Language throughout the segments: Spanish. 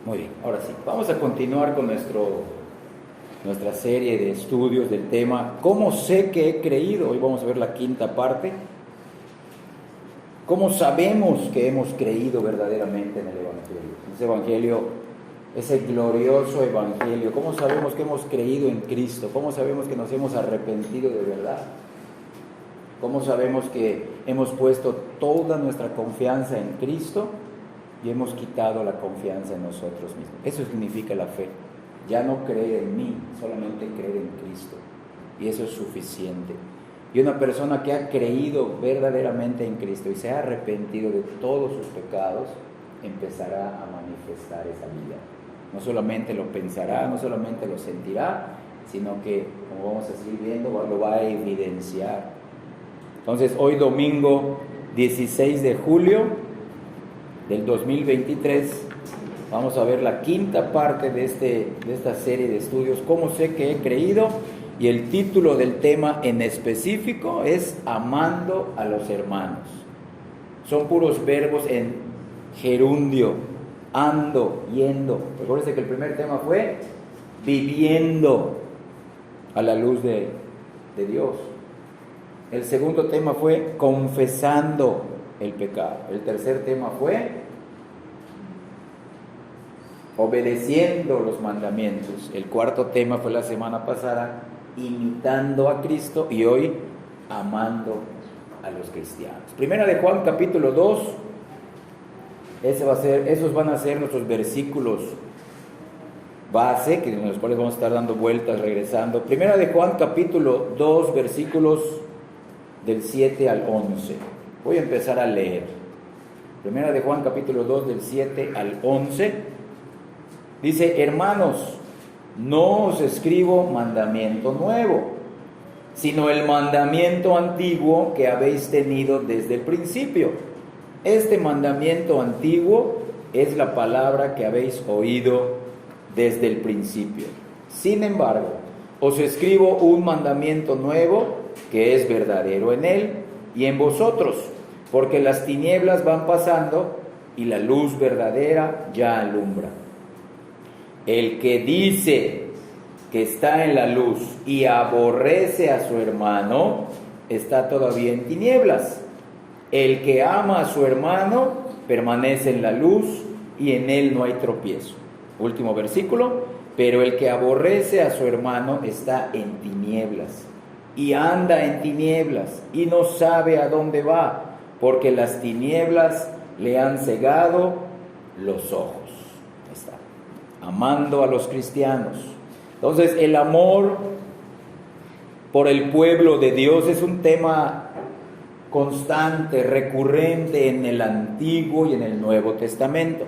Muy bien, ahora sí, vamos a continuar con nuestra serie de estudios del tema ¿Cómo sé que he creído? Hoy vamos a ver la quinta parte. ¿Cómo sabemos que hemos creído verdaderamente en el Evangelio? Ese Evangelio, ese glorioso Evangelio. ¿Cómo sabemos que hemos creído en Cristo? ¿Cómo sabemos que nos hemos arrepentido de verdad? ¿Cómo sabemos que hemos puesto toda nuestra confianza en Cristo y hemos quitado la confianza en nosotros mismos? Eso significa la fe. Ya no creer en mí, solamente creer en Cristo. Y eso es suficiente. Y una persona que ha creído verdaderamente en Cristo y se ha arrepentido de todos sus pecados, empezará a manifestar esa vida. No solamente lo pensará, no solamente lo sentirá, sino que, como vamos a seguir viendo, lo va a evidenciar. Entonces, hoy domingo 16 de julio del 2023, vamos a ver la quinta parte de esta serie de estudios, ¿Cómo sé que he creído? Y el título del tema en específico es Amando a los hermanos. Son puros verbos en gerundio, ando, yendo. Recuerden que el primer tema fue viviendo a la luz de Dios. El segundo tema fue confesando el pecado. El tercer tema fue obedeciendo los mandamientos. El cuarto tema fue la semana pasada, imitando a Cristo, y hoy amando a los cristianos. Primera de Juan capítulo 2, esos van a ser nuestros versículos base, en los cuales vamos a estar dando vueltas, regresando. Primera de Juan capítulo 2, versículos del 7 al 11. Voy a empezar a leer. Primera de Juan capítulo 2, del 7 al 11. Dice: hermanos, no os escribo mandamiento nuevo, sino el mandamiento antiguo que habéis tenido desde el principio. Este mandamiento antiguo es la palabra que habéis oído desde el principio. Sin embargo, os escribo un mandamiento nuevo que es verdadero en él y en vosotros, porque las tinieblas van pasando y la luz verdadera ya alumbra. El que dice que está en la luz y aborrece a su hermano, está todavía en tinieblas. El que ama a su hermano permanece en la luz y en él no hay tropiezo. Último versículo: pero el que aborrece a su hermano está en tinieblas y anda en tinieblas y no sabe a dónde va, porque las tinieblas le han cegado los ojos. Ahí está. Amando a los cristianos. Entonces, el amor por el pueblo de Dios es un tema constante, recurrente en el Antiguo y en el Nuevo Testamento.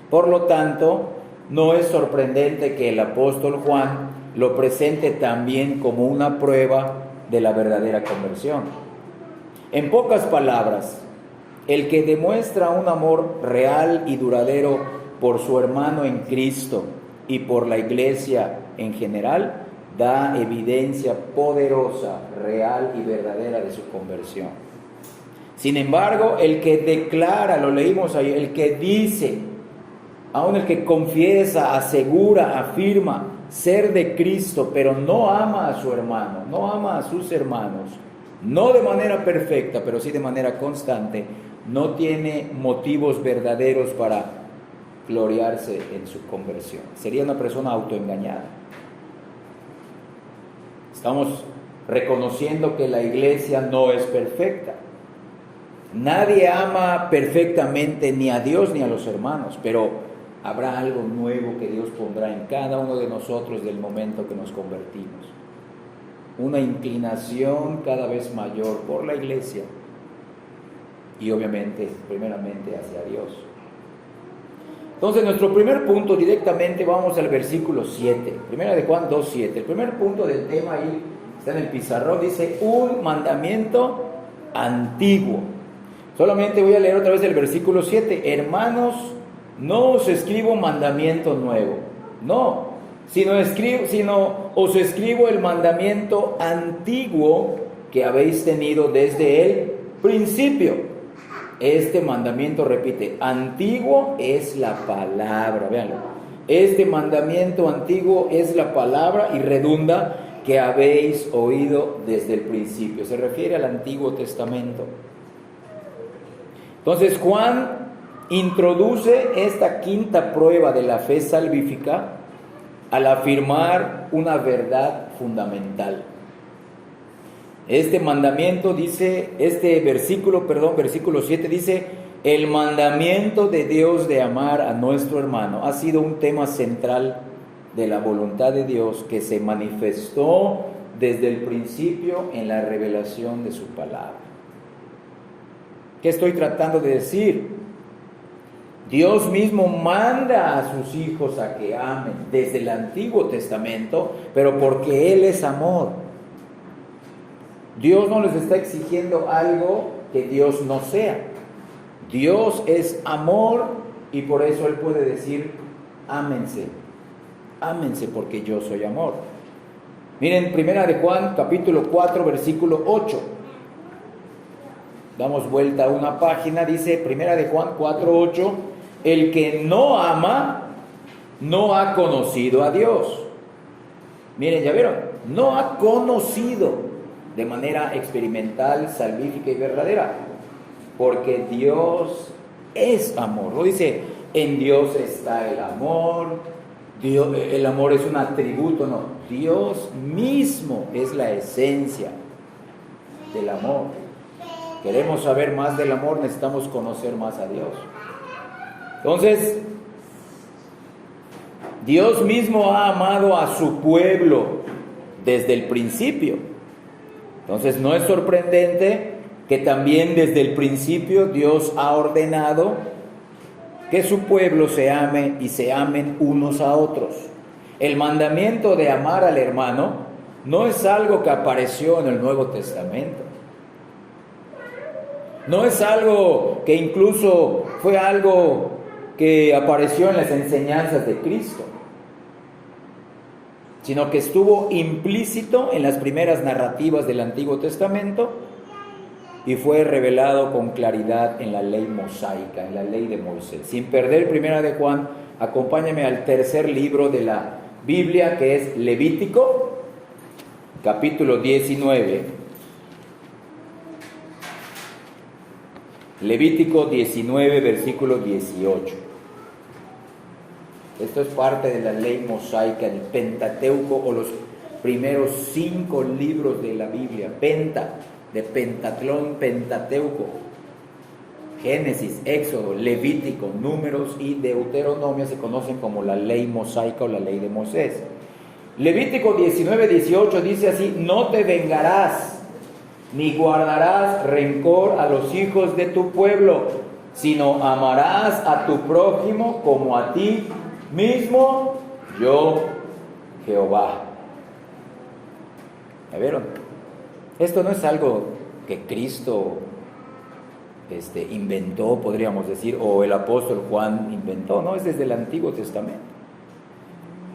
Por lo tanto, no es sorprendente que el apóstol Juan lo presente también como una prueba de la verdadera conversión. En pocas palabras, el que demuestra un amor real y duradero por su hermano en Cristo y por la iglesia en general, da evidencia poderosa, real y verdadera de su conversión. Sin embargo, el que declara, lo leímos ahí, el que dice, aún el que confiesa, asegura, afirma ser de Cristo, pero no ama a su hermano, no ama a sus hermanos, no de manera perfecta, pero sí de manera constante, no tiene motivos verdaderos para gloriarse en su conversión. Sería una persona autoengañada. Estamos reconociendo que la iglesia no es perfecta. Nadie ama perfectamente ni a Dios ni a los hermanos, pero habrá algo nuevo que Dios pondrá en cada uno de nosotros del momento que nos convertimos. Una inclinación cada vez mayor por la iglesia y obviamente, primeramente hacia Dios. Entonces, nuestro primer punto, directamente vamos al versículo 7, Primera de Juan 2:7. El primer punto del tema ahí está en el pizarrón, dice un mandamiento antiguo. Solamente voy a leer otra vez el versículo 7. Hermanos, no os escribo mandamiento nuevo, no, sino os escribo el mandamiento antiguo que habéis tenido desde el principio. Este mandamiento, repite, antiguo es la palabra, véanlo. Este mandamiento antiguo es la palabra y redunda que habéis oído desde el principio. Se refiere al Antiguo Testamento. Entonces Juan introduce esta quinta prueba de la fe salvífica al afirmar una verdad fundamental. Este mandamiento dice, versículo 7 dice, el mandamiento de Dios de amar a nuestro hermano ha sido un tema central de la voluntad de Dios que se manifestó desde el principio en la revelación de su palabra. ¿Qué estoy tratando de decir? Dios mismo manda a sus hijos a que amen desde el Antiguo Testamento, pero porque Él es amor. Dios no les está exigiendo algo que Dios no sea. Dios es amor y por eso Él puede decir, ámense, ámense porque yo soy amor. Miren, primera de Juan, capítulo 4, versículo 8. Damos vuelta a una página, dice primera de Juan 4, 8, el que no ama, no ha conocido a Dios. Miren, ¿ya vieron? No ha conocido de manera experimental, salvífica y verdadera, porque Dios es amor. Lo dice, en Dios está el amor. Dios, el amor es un atributo, no. Dios mismo es la esencia del amor. Queremos saber más del amor, necesitamos conocer más a Dios. Entonces, Dios mismo ha amado a su pueblo desde el principio. Entonces, no es sorprendente que también desde el principio Dios ha ordenado que su pueblo se ame y se amen unos a otros. El mandamiento de amar al hermano no es algo que apareció en el Nuevo Testamento. No es algo que incluso fue algo que apareció en las enseñanzas de Cristo, sino que estuvo implícito en las primeras narrativas del Antiguo Testamento y fue revelado con claridad en la ley mosaica, en la ley de Moisés. Sin perder primera de Juan, acompáñame al tercer libro de la Biblia, que es Levítico, capítulo 19. Levítico 19, versículo 18. Esto es parte de la ley mosaica, el Pentateuco, o los primeros 5 libros de la Biblia. De Pentatlón, Pentateuco. Génesis, Éxodo, Levítico, Números y Deuteronomio se conocen como la ley mosaica o la ley de Moisés. Levítico 19, 18 dice así: no te vengarás, ni guardarás rencor a los hijos de tu pueblo, sino amarás a tu prójimo como a ti mismo, yo, Jehová. ¿Ya vieron? Esto no es algo que Cristo inventó, podríamos decir, o el apóstol Juan inventó, no, es desde el Antiguo Testamento.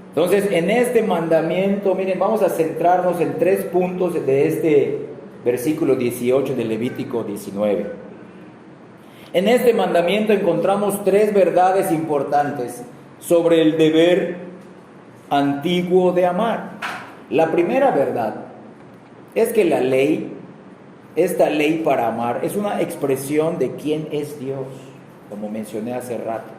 Entonces, en este mandamiento, miren, vamos a centrarnos en 3 puntos de este versículo 18 de Levítico 19. En este mandamiento encontramos 3 verdades importantes sobre el deber antiguo de amar. La primera verdad es que la ley, esta ley para amar, es una expresión de quién es Dios, como mencioné hace rato.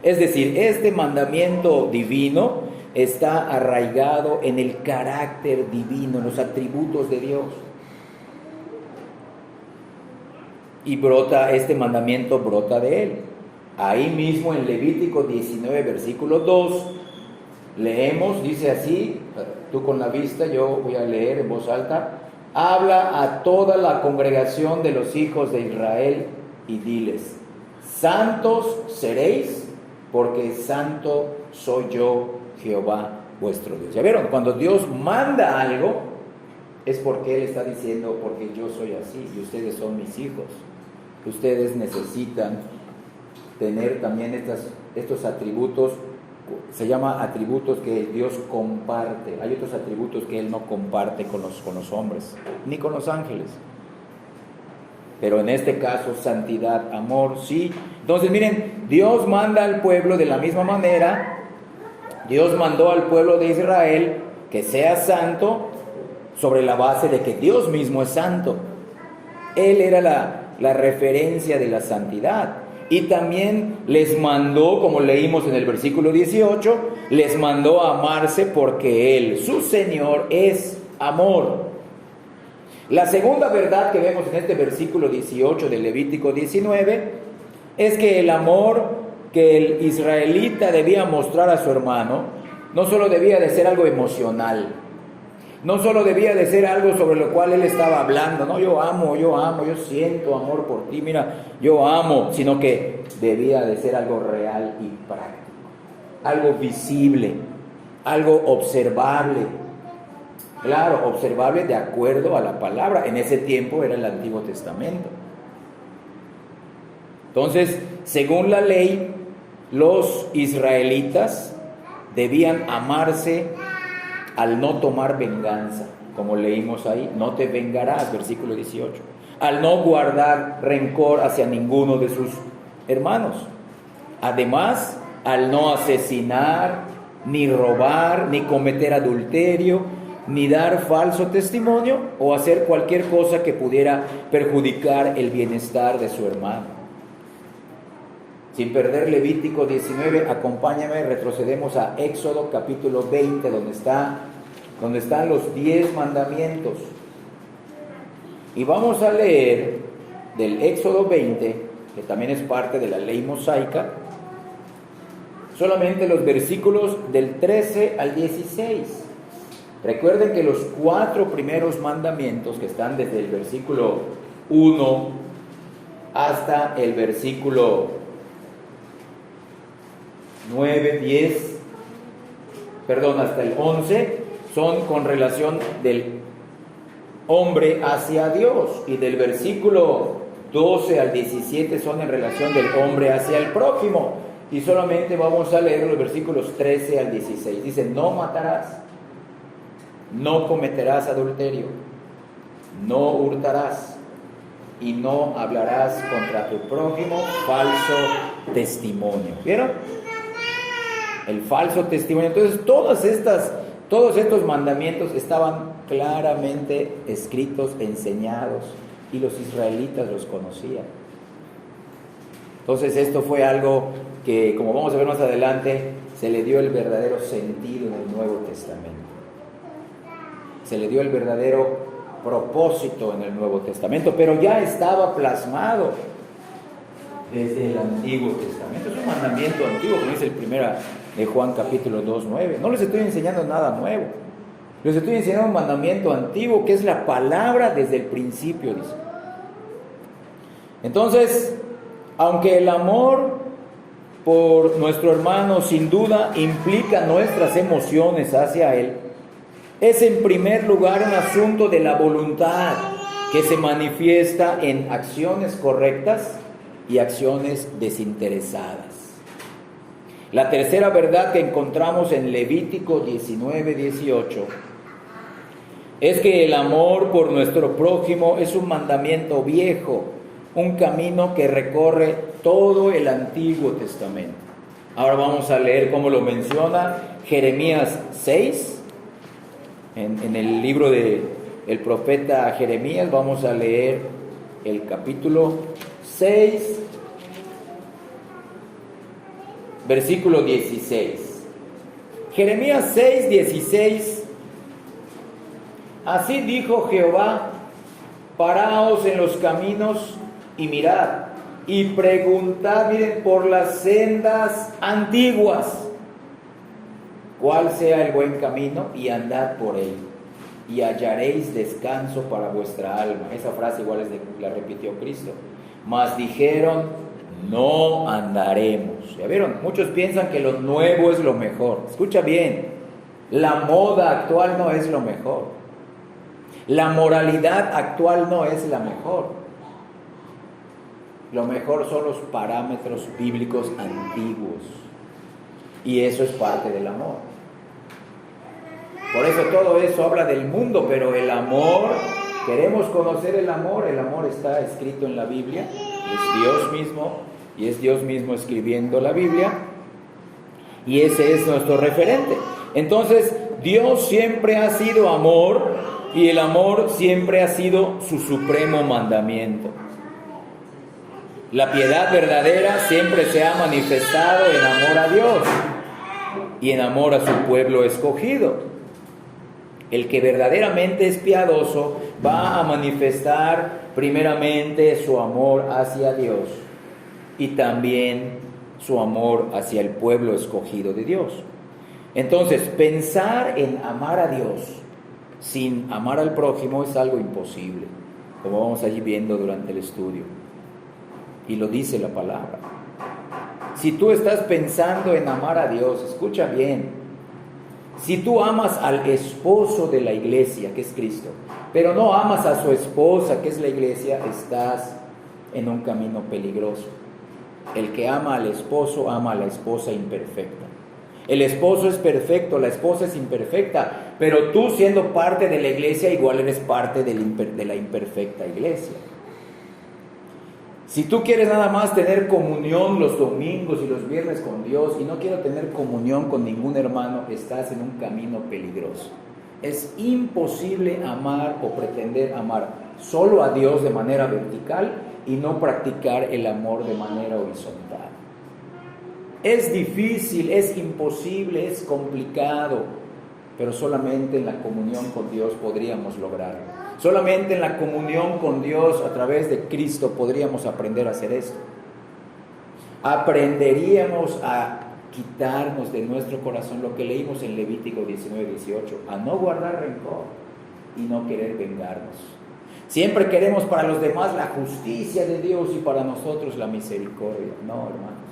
Es decir, este mandamiento divino está arraigado en el carácter divino, en los atributos de Dios. Y este mandamiento brota de él. Ahí mismo en Levítico 19, versículo 2, leemos, dice así, tú con la vista, yo voy a leer en voz alta: habla a toda la congregación de los hijos de Israel y diles: santos seréis, porque santo soy yo, Jehová vuestro Dios. ¿Ya vieron? Cuando Dios manda algo, es porque Él está diciendo: porque yo soy así y ustedes son mis hijos. Ustedes necesitan tener también estos atributos. Se llama atributos que Dios comparte. Hay otros atributos que Él no comparte con los hombres, ni con los ángeles. pero en este caso santidad, amor, sí. Entonces miren, Dios manda al pueblo de la misma manera. Dios mandó al pueblo de Israel que sea santo sobre la base de que Dios mismo es santo. Él era la referencia de la santidad. Y también les mandó, como leímos en el versículo 18, les mandó a amarse porque Él, su Señor, es amor. La segunda verdad que vemos en este versículo 18 de Levítico 19 es que el amor que el israelita debía mostrar a su hermano no solo debía de ser algo emocional, no solo debía de ser algo sobre lo cual él estaba hablando, no, yo amo, yo siento amor por ti, mira, yo amo, sino que debía de ser algo real y práctico, algo visible, algo observable. Claro, observable de acuerdo a la palabra. En ese tiempo era el Antiguo Testamento. Entonces, según la ley, los israelitas debían amarse al no tomar venganza, como leímos ahí, no te vengarás, versículo 18, al no guardar rencor hacia ninguno de sus hermanos. Además, al no asesinar, ni robar, ni cometer adulterio, ni dar falso testimonio o hacer cualquier cosa que pudiera perjudicar el bienestar de su hermano. Sin perder Levítico 19, acompáñame, retrocedemos a Éxodo capítulo 20, donde están los 10 mandamientos. Y vamos a leer del Éxodo 20, que también es parte de la ley mosaica, solamente los versículos del 13 al 16. Recuerden que los 4 primeros mandamientos, que están desde el versículo 1 hasta el versículo hasta el 11, son con relación del hombre hacia Dios, y del versículo 12 al 17 son en relación del hombre hacia el prójimo, y solamente vamos a leer los versículos 13 al 16. Dice: no matarás, no cometerás adulterio, no hurtarás y no hablarás contra tu prójimo falso testimonio. ¿Vieron? El falso testimonio. Entonces todos estos mandamientos estaban claramente escritos, enseñados, y los israelitas los conocían. Entonces esto fue algo que, como vamos a ver más adelante, se le dio el verdadero sentido en el Nuevo Testamento. Se le dio el verdadero propósito en el Nuevo Testamento, pero ya estaba plasmado desde el Antiguo Testamento. Es un mandamiento antiguo, como dice el primera de Juan capítulo 2:9. No les estoy enseñando nada nuevo, les estoy enseñando un mandamiento antiguo que es la palabra desde el principio, dice. Entonces, aunque el amor por nuestro hermano sin duda implica nuestras emociones hacia él, es en primer lugar un asunto de la voluntad que se manifiesta en acciones correctas y acciones desinteresadas. La tercera verdad que encontramos en Levítico 19:18 es que el amor por nuestro prójimo es un mandamiento viejo, un camino que recorre todo el Antiguo Testamento. Ahora vamos a leer cómo lo menciona Jeremías 6. En el libro del profeta Jeremías vamos a leer el capítulo 6, versículo 16. Jeremías 6:16. Así dijo Jehová: paraos en los caminos y mirad, y preguntad, miren, por las sendas antiguas, cuál sea el buen camino, y andad por él, y hallaréis descanso para vuestra alma. Esa frase igual la repitió Cristo. Mas dijeron: no andaremos. ¿Ya vieron? Muchos piensan que lo nuevo es lo mejor. Escucha bien, la moda actual no es lo mejor, la moralidad actual no es la mejor. Lo mejor son los parámetros bíblicos antiguos, y eso es parte del amor. Por eso todo eso habla del mundo, pero el amor Queremos conocer el amor está escrito en la Biblia, es Dios mismo, y es Dios mismo escribiendo la Biblia, y ese es nuestro referente. Entonces, Dios siempre ha sido amor, y el amor siempre ha sido su supremo mandamiento. La piedad verdadera siempre se ha manifestado en amor a Dios y en amor a su pueblo escogido. El que verdaderamente es piadoso va a manifestar primeramente su amor hacia Dios y también su amor hacia el pueblo escogido de Dios. Entonces, pensar en amar a Dios sin amar al prójimo es algo imposible, como vamos allí viendo durante el estudio. Y lo dice la palabra. Si tú estás pensando en amar a Dios, escucha bien. Si tú amas al esposo de la iglesia, que es Cristo, pero no amas a su esposa, que es la iglesia, estás en un camino peligroso. El que ama al esposo, ama a la esposa imperfecta. El esposo es perfecto, la esposa es imperfecta, pero tú, siendo parte de la iglesia, igual eres parte de la imperfecta iglesia. Si tú quieres nada más tener comunión los domingos y los viernes con Dios y no quiero tener comunión con ningún hermano, estás en un camino peligroso. Es imposible amar o pretender amar solo a Dios de manera vertical y no practicar el amor de manera horizontal. Es difícil, es imposible, es complicado, pero solamente en la comunión con Dios podríamos lograrlo. Solamente en la comunión con Dios a través de Cristo podríamos aprender a hacer esto. Aprenderíamos a quitarnos de nuestro corazón lo que leímos en Levítico 19:18, a no guardar rencor y no querer vengarnos. Siempre queremos para los demás la justicia de Dios y para nosotros la misericordia. No, hermanos.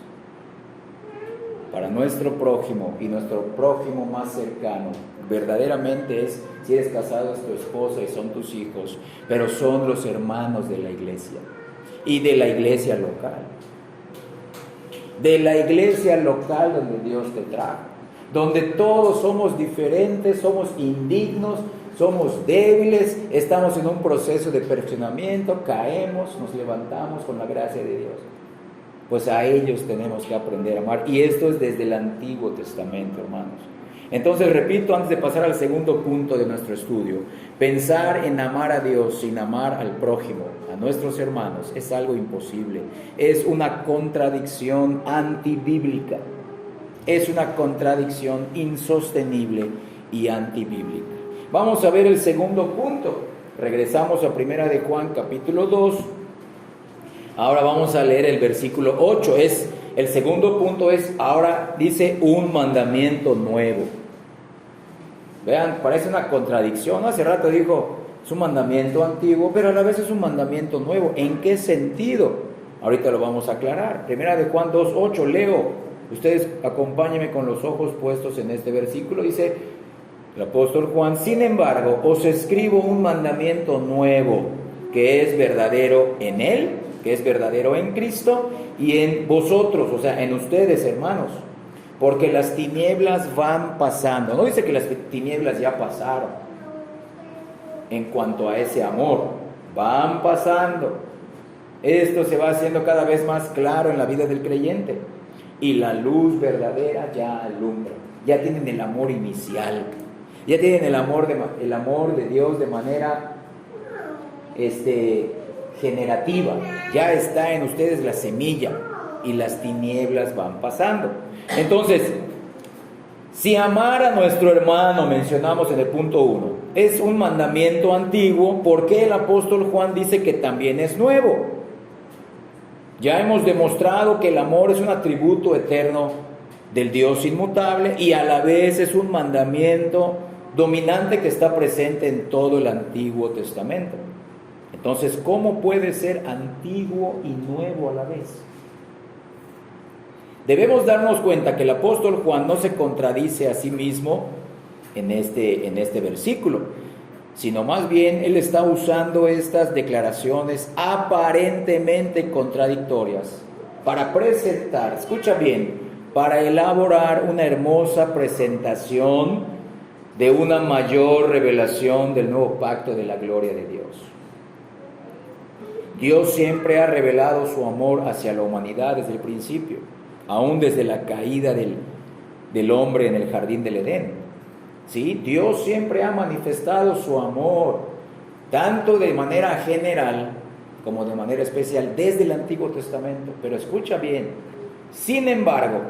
Para nuestro prójimo y nuestro prójimo más cercano, verdaderamente es, si eres casado es tu esposa y son tus hijos, pero son los hermanos de la iglesia y de la iglesia local. De la iglesia local donde Dios te trajo, donde todos somos diferentes, somos indignos, somos débiles, estamos en un proceso de perfeccionamiento, caemos, nos levantamos con la gracia de Dios. Pues a ellos tenemos que aprender a amar. Y esto es desde el Antiguo Testamento, hermanos. Entonces, repito, antes de pasar al segundo punto de nuestro estudio, pensar en amar a Dios sin amar al prójimo, a nuestros hermanos, es algo imposible. Es una contradicción antibíblica. Es una contradicción insostenible y antibíblica. Vamos a ver el segundo punto. Regresamos a 1 de Juan, capítulo 2. Ahora vamos a leer el versículo 8. El segundo punto ahora dice un mandamiento nuevo. Vean, parece una contradicción. Hace rato dijo, es un mandamiento antiguo, pero a la vez es un mandamiento nuevo. ¿En qué sentido? Ahorita lo vamos a aclarar. 1 de Juan 2:8, leo. Ustedes acompáñenme con los ojos puestos en este versículo. Dice el apóstol Juan, sin embargo, os escribo un mandamiento nuevo, que es verdadero en Él, que es verdadero en Cristo y en vosotros, o sea, en ustedes, hermanos, porque las tinieblas van pasando. No dice que las tinieblas ya pasaron en cuanto a ese amor, van pasando. Esto se va haciendo cada vez más claro en la vida del creyente y la luz verdadera ya alumbra. Ya tienen el amor inicial, ya tienen el amor de Dios de manera generativa. Ya está en ustedes la semilla y las tinieblas van pasando. Entonces, si amar a nuestro hermano, mencionamos en el punto 1, es un mandamiento antiguo, ¿por qué el apóstol Juan dice que también es nuevo? Ya hemos demostrado que el amor es un atributo eterno del Dios inmutable y a la vez es un mandamiento dominante que está presente en todo el Antiguo Testamento. Entonces, ¿cómo puede ser antiguo y nuevo a la vez? Debemos darnos cuenta que el apóstol Juan no se contradice a sí mismo en este versículo, sino más bien él está usando estas declaraciones aparentemente contradictorias para escucha bien, para elaborar una hermosa presentación de una mayor revelación del nuevo pacto de la gloria de Dios. Dios siempre ha revelado su amor hacia la humanidad desde el principio, aún desde la caída del hombre en el jardín del Edén. ¿Sí? Dios siempre ha manifestado su amor, tanto de manera general como de manera especial desde el Antiguo Testamento. Pero escucha bien, sin embargo,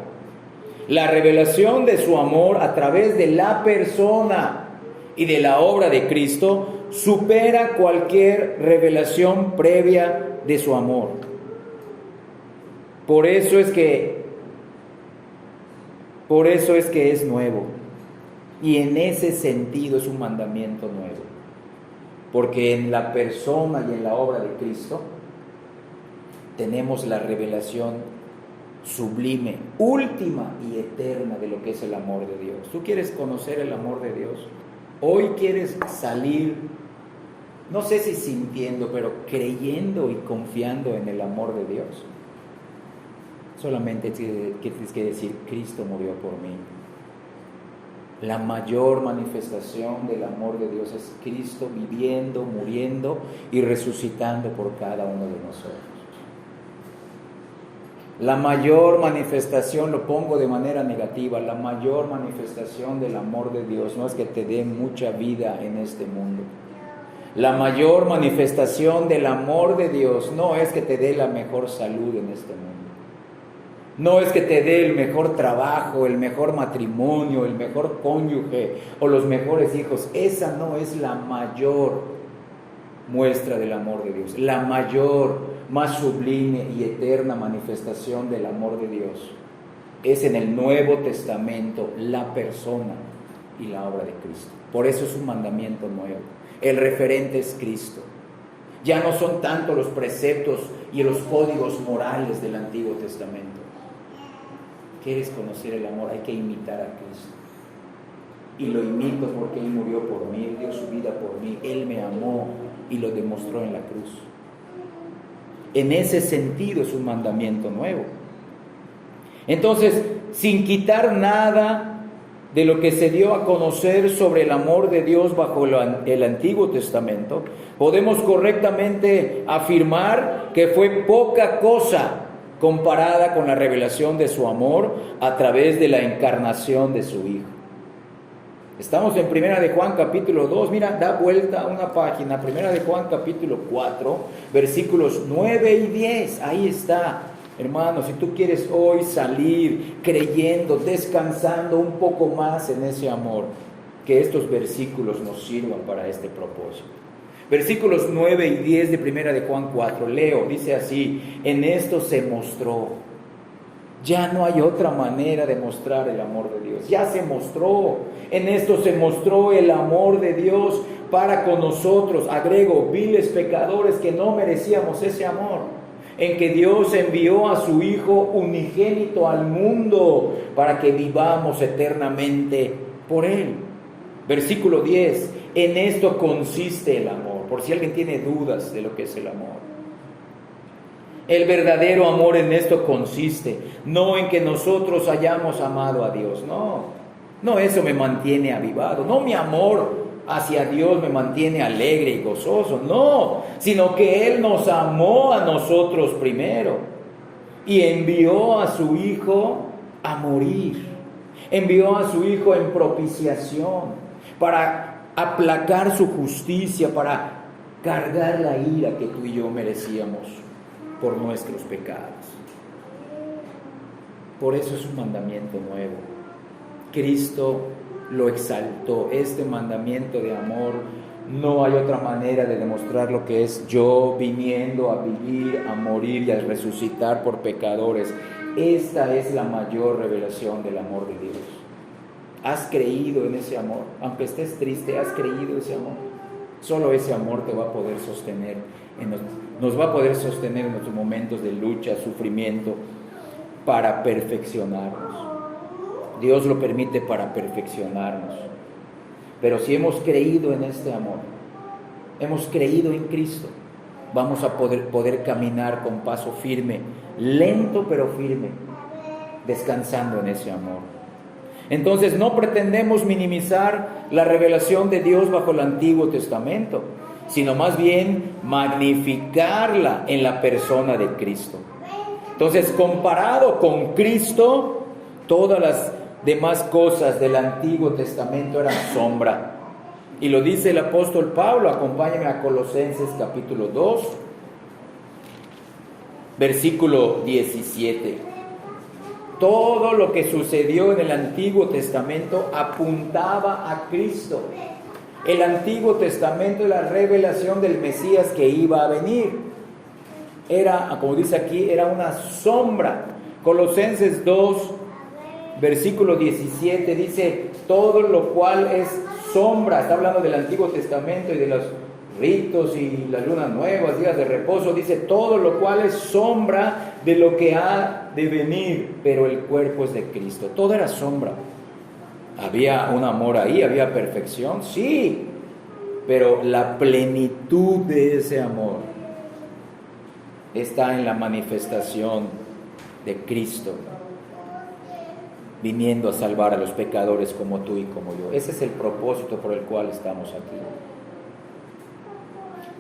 la revelación de su amor a través de la persona y de la obra de Cristo supera cualquier revelación previa de su amor. Por eso es que es nuevo. Y en ese sentido es un mandamiento nuevo. Porque en la persona y en la obra de Cristo tenemos la revelación sublime, última y eterna de lo que es el amor de Dios. ¿Tú quieres conocer el amor de Dios? Hoy quieres salir, no sé si sintiendo, pero creyendo y confiando en el amor de Dios. Solamente tienes que decir: Cristo murió por mí. La mayor manifestación del amor de Dios es Cristo viviendo, muriendo y resucitando por cada uno de nosotros. La mayor manifestación, lo pongo de manera negativa, la mayor manifestación del amor de Dios no es que te dé mucha vida en este mundo. La mayor manifestación del amor de Dios no es que te dé la mejor salud en este mundo. No es que te dé el mejor trabajo, el mejor matrimonio, el mejor cónyuge o los mejores hijos. Esa no es la mayor muestra del amor de Dios. La mayor, más sublime y eterna manifestación del amor de Dios es en el Nuevo Testamento, la persona y la obra de Cristo. Por eso es un mandamiento nuevo. El referente es Cristo. Ya no son tanto los preceptos y los códigos morales del Antiguo Testamento. ¿Quieres conocer el amor? Hay que imitar a Cristo. Y lo imito porque Él murió por mí, Él dio su vida por mí, Él me amó y lo demostró en la cruz. En ese sentido es un mandamiento nuevo. Entonces, sin quitar nada de lo que se dio a conocer sobre el amor de Dios bajo el Antiguo Testamento, podemos correctamente afirmar que fue poca cosa comparada con la revelación de su amor a través de la encarnación de su Hijo. Estamos en Primera de Juan capítulo 2, mira, da vuelta a una página, Primera de Juan capítulo 4, versículos 9 y 10, ahí está. Hermanos, si tú quieres hoy salir creyendo, descansando un poco más en ese amor, que estos versículos nos sirvan para este propósito. Versículos 9 y 10 de Primera de Juan 4, leo, dice así: en esto se mostró. Ya no hay otra manera de mostrar el amor de Dios. Ya se mostró. En esto se mostró el amor de Dios para con nosotros. Agrego, viles pecadores que no merecíamos ese amor. En que Dios envió a su Hijo unigénito al mundo para que vivamos eternamente por Él. Versículo 10. En esto consiste el amor. Por si alguien tiene dudas de lo que es el amor. El verdadero amor en esto consiste, no en que nosotros hayamos amado a Dios, no eso me mantiene avivado, no mi amor hacia Dios me mantiene alegre y gozoso, no, sino que Él nos amó a nosotros primero y envió a su Hijo a morir, envió a su Hijo en propiciación para aplacar su justicia, para cargar la ira que tú y yo merecíamos por nuestros pecados. Por eso es un mandamiento nuevo. Cristo lo exaltó. Este mandamiento de amor, no hay otra manera de demostrar lo que es yo viniendo a vivir, a morir y a resucitar por pecadores. Esta es la mayor revelación del amor de Dios. ¿Has creído en ese amor? Aunque estés triste, ¿has creído ese amor? Solo ese amor te va a poder sostener, nos va a poder sostener en nuestros momentos de lucha, sufrimiento, para perfeccionarnos. Dios lo permite para perfeccionarnos. Pero si hemos creído en este amor, hemos creído en Cristo, vamos a poder caminar con paso firme, lento pero firme, descansando en ese amor. Entonces no pretendemos minimizar la revelación de Dios bajo el Antiguo Testamento, sino más bien magnificarla en la persona de Cristo. Entonces, comparado con Cristo, todas las demás cosas del Antiguo Testamento eran sombra. Y lo dice el apóstol Pablo. Acompáñame a Colosenses capítulo 2, versículo 17. Todo lo que sucedió en el Antiguo Testamento apuntaba a Cristo. El Antiguo Testamento es la revelación del Mesías que iba a venir. Era, como dice aquí, era una sombra. Colosenses 2, versículo 17 dice, todo lo cual es sombra. Está hablando del Antiguo Testamento y de los ritos y las lunas nuevas, días de reposo. Dice, todo lo cual es sombra de lo que ha de venir, pero el cuerpo es de Cristo. Todo era sombra. ¿Había un amor ahí? ¿Había perfección? Sí, pero la plenitud de ese amor está en la manifestación de Cristo, viniendo a salvar a los pecadores como tú y como yo. Ese es el propósito por el cual estamos aquí.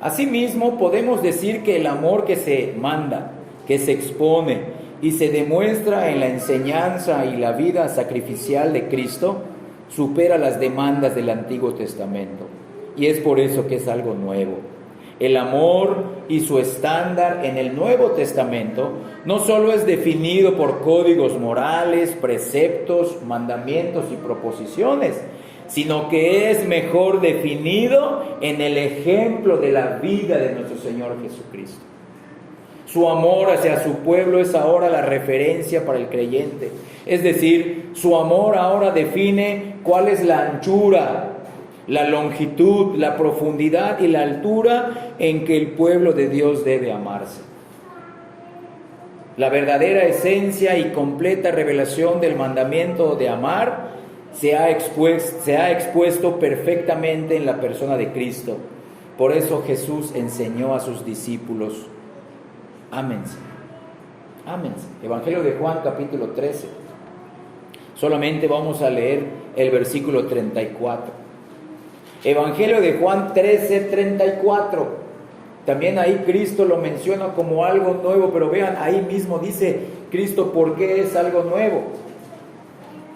Asimismo, podemos decir que el amor que se manda, que se expone y se demuestra en la enseñanza y la vida sacrificial de Cristo, supera las demandas del Antiguo Testamento. Y es por eso que es algo nuevo. El amor y su estándar en el Nuevo Testamento no solo es definido por códigos morales, preceptos, mandamientos y proposiciones, sino que es mejor definido en el ejemplo de la vida de nuestro Señor Jesucristo. Su amor hacia su pueblo es ahora la referencia para el creyente. Es decir, su amor ahora define cuál es la anchura, la longitud, la profundidad y la altura en que el pueblo de Dios debe amarse. La verdadera esencia y completa revelación del mandamiento de amar se ha expuesto perfectamente en la persona de Cristo. Por eso Jesús enseñó a sus discípulos: ámense, ámense. Evangelio de Juan capítulo 13. Solamente vamos a leer el versículo 34. Evangelio de Juan 13, 34. También ahí Cristo lo menciona como algo nuevo, pero vean, ahí mismo dice Cristo por qué es algo nuevo.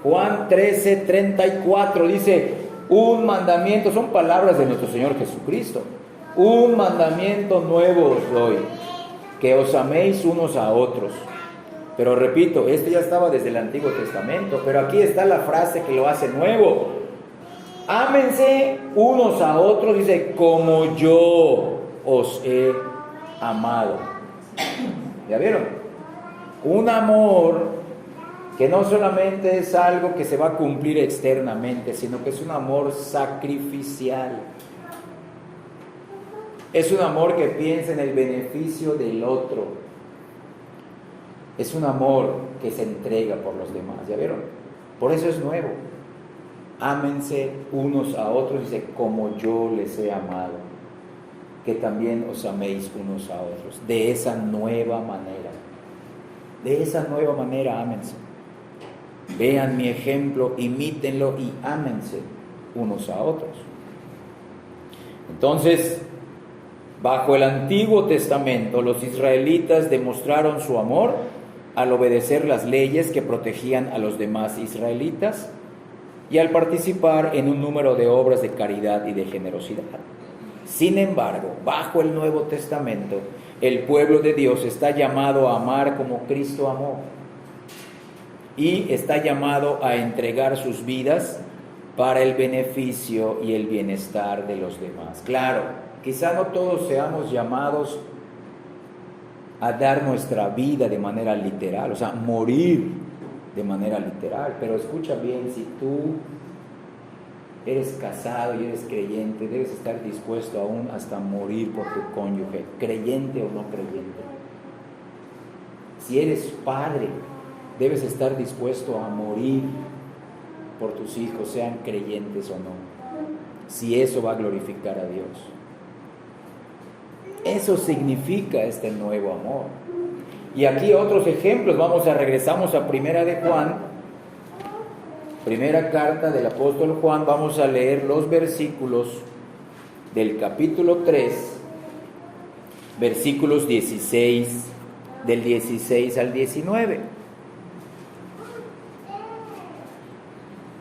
Juan 13, 34 dice: un mandamiento, son palabras de nuestro Señor Jesucristo. Un mandamiento nuevo os doy, que os améis unos a otros. Pero repito, esto ya estaba desde el Antiguo Testamento, pero aquí está la frase que lo hace nuevo. Ámense unos a otros, dice, como yo os he amado. ¿Ya vieron? Un amor que no solamente es algo que se va a cumplir externamente, sino que es un amor sacrificial. Es un amor que piensa en el beneficio del otro. Es un amor que se entrega por los demás. ¿Ya vieron? Por eso es nuevo. Ámense unos a otros, dice, como yo les he amado, que también os améis unos a otros. De esa nueva manera, ámense. Vean mi ejemplo, imítenlo y ámense unos a otros. Entonces, bajo el Antiguo Testamento, los israelitas demostraron su amor al obedecer las leyes que protegían a los demás israelitas y al participar en un número de obras de caridad y de generosidad. Sin embargo, bajo el Nuevo Testamento, el pueblo de Dios está llamado a amar como Cristo amó y está llamado a entregar sus vidas para el beneficio y el bienestar de los demás. Claro, quizá no todos seamos llamados a dar nuestra vida de manera literal, o sea, morir de manera literal, pero escucha bien, si tú eres casado y eres creyente, debes estar dispuesto aún hasta morir por tu cónyuge, creyente o no creyente. Si eres padre, debes estar dispuesto a morir por tus hijos, sean creyentes o no, si eso va a glorificar a Dios. Eso significa este nuevo amor. Y aquí otros ejemplos, regresamos a Primera de Juan, Primera carta del apóstol Juan, vamos a leer los versículos del capítulo 3, versículos 16, del 16 al 19.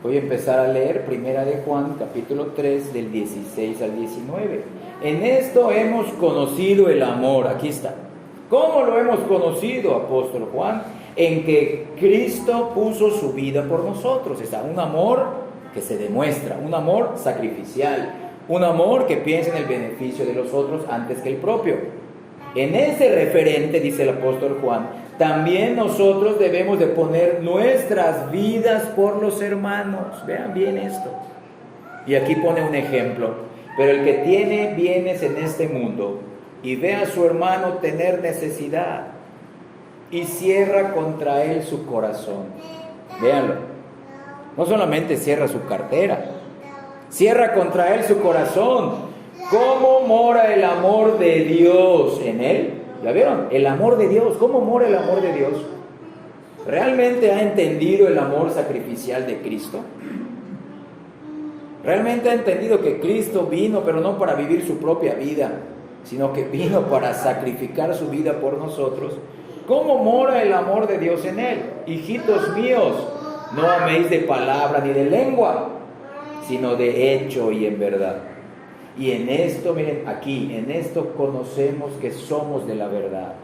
Voy a empezar a leer Primera de Juan, capítulo 3, del 16 al 19. En esto hemos conocido el amor. Aquí está. ¿Cómo lo hemos conocido, apóstol Juan? En que Cristo puso su vida por nosotros. Está un amor que se demuestra, un amor sacrificial, un amor que piensa en el beneficio de los otros antes que el propio. En ese referente, dice el apóstol Juan, también nosotros debemos de poner nuestras vidas por los hermanos. Vean bien esto. Y aquí pone un ejemplo. Pero el que tiene bienes en este mundo y ve a su hermano tener necesidad y cierra contra él su corazón. Véanlo. No solamente cierra su cartera, cierra contra él su corazón. ¿Cómo mora el amor de Dios en él? ¿Ya vieron? El amor de Dios. ¿Cómo mora el amor de Dios? ¿Realmente ha entendido el amor sacrificial de Cristo? ¿Realmente ha entendido que Cristo vino, pero no para vivir su propia vida, sino que vino para sacrificar su vida por nosotros? ¿Cómo mora el amor de Dios en él? Hijitos míos, no améis de palabra ni de lengua, sino de hecho y en verdad. Y en esto, miren, aquí, en esto conocemos que somos de la verdad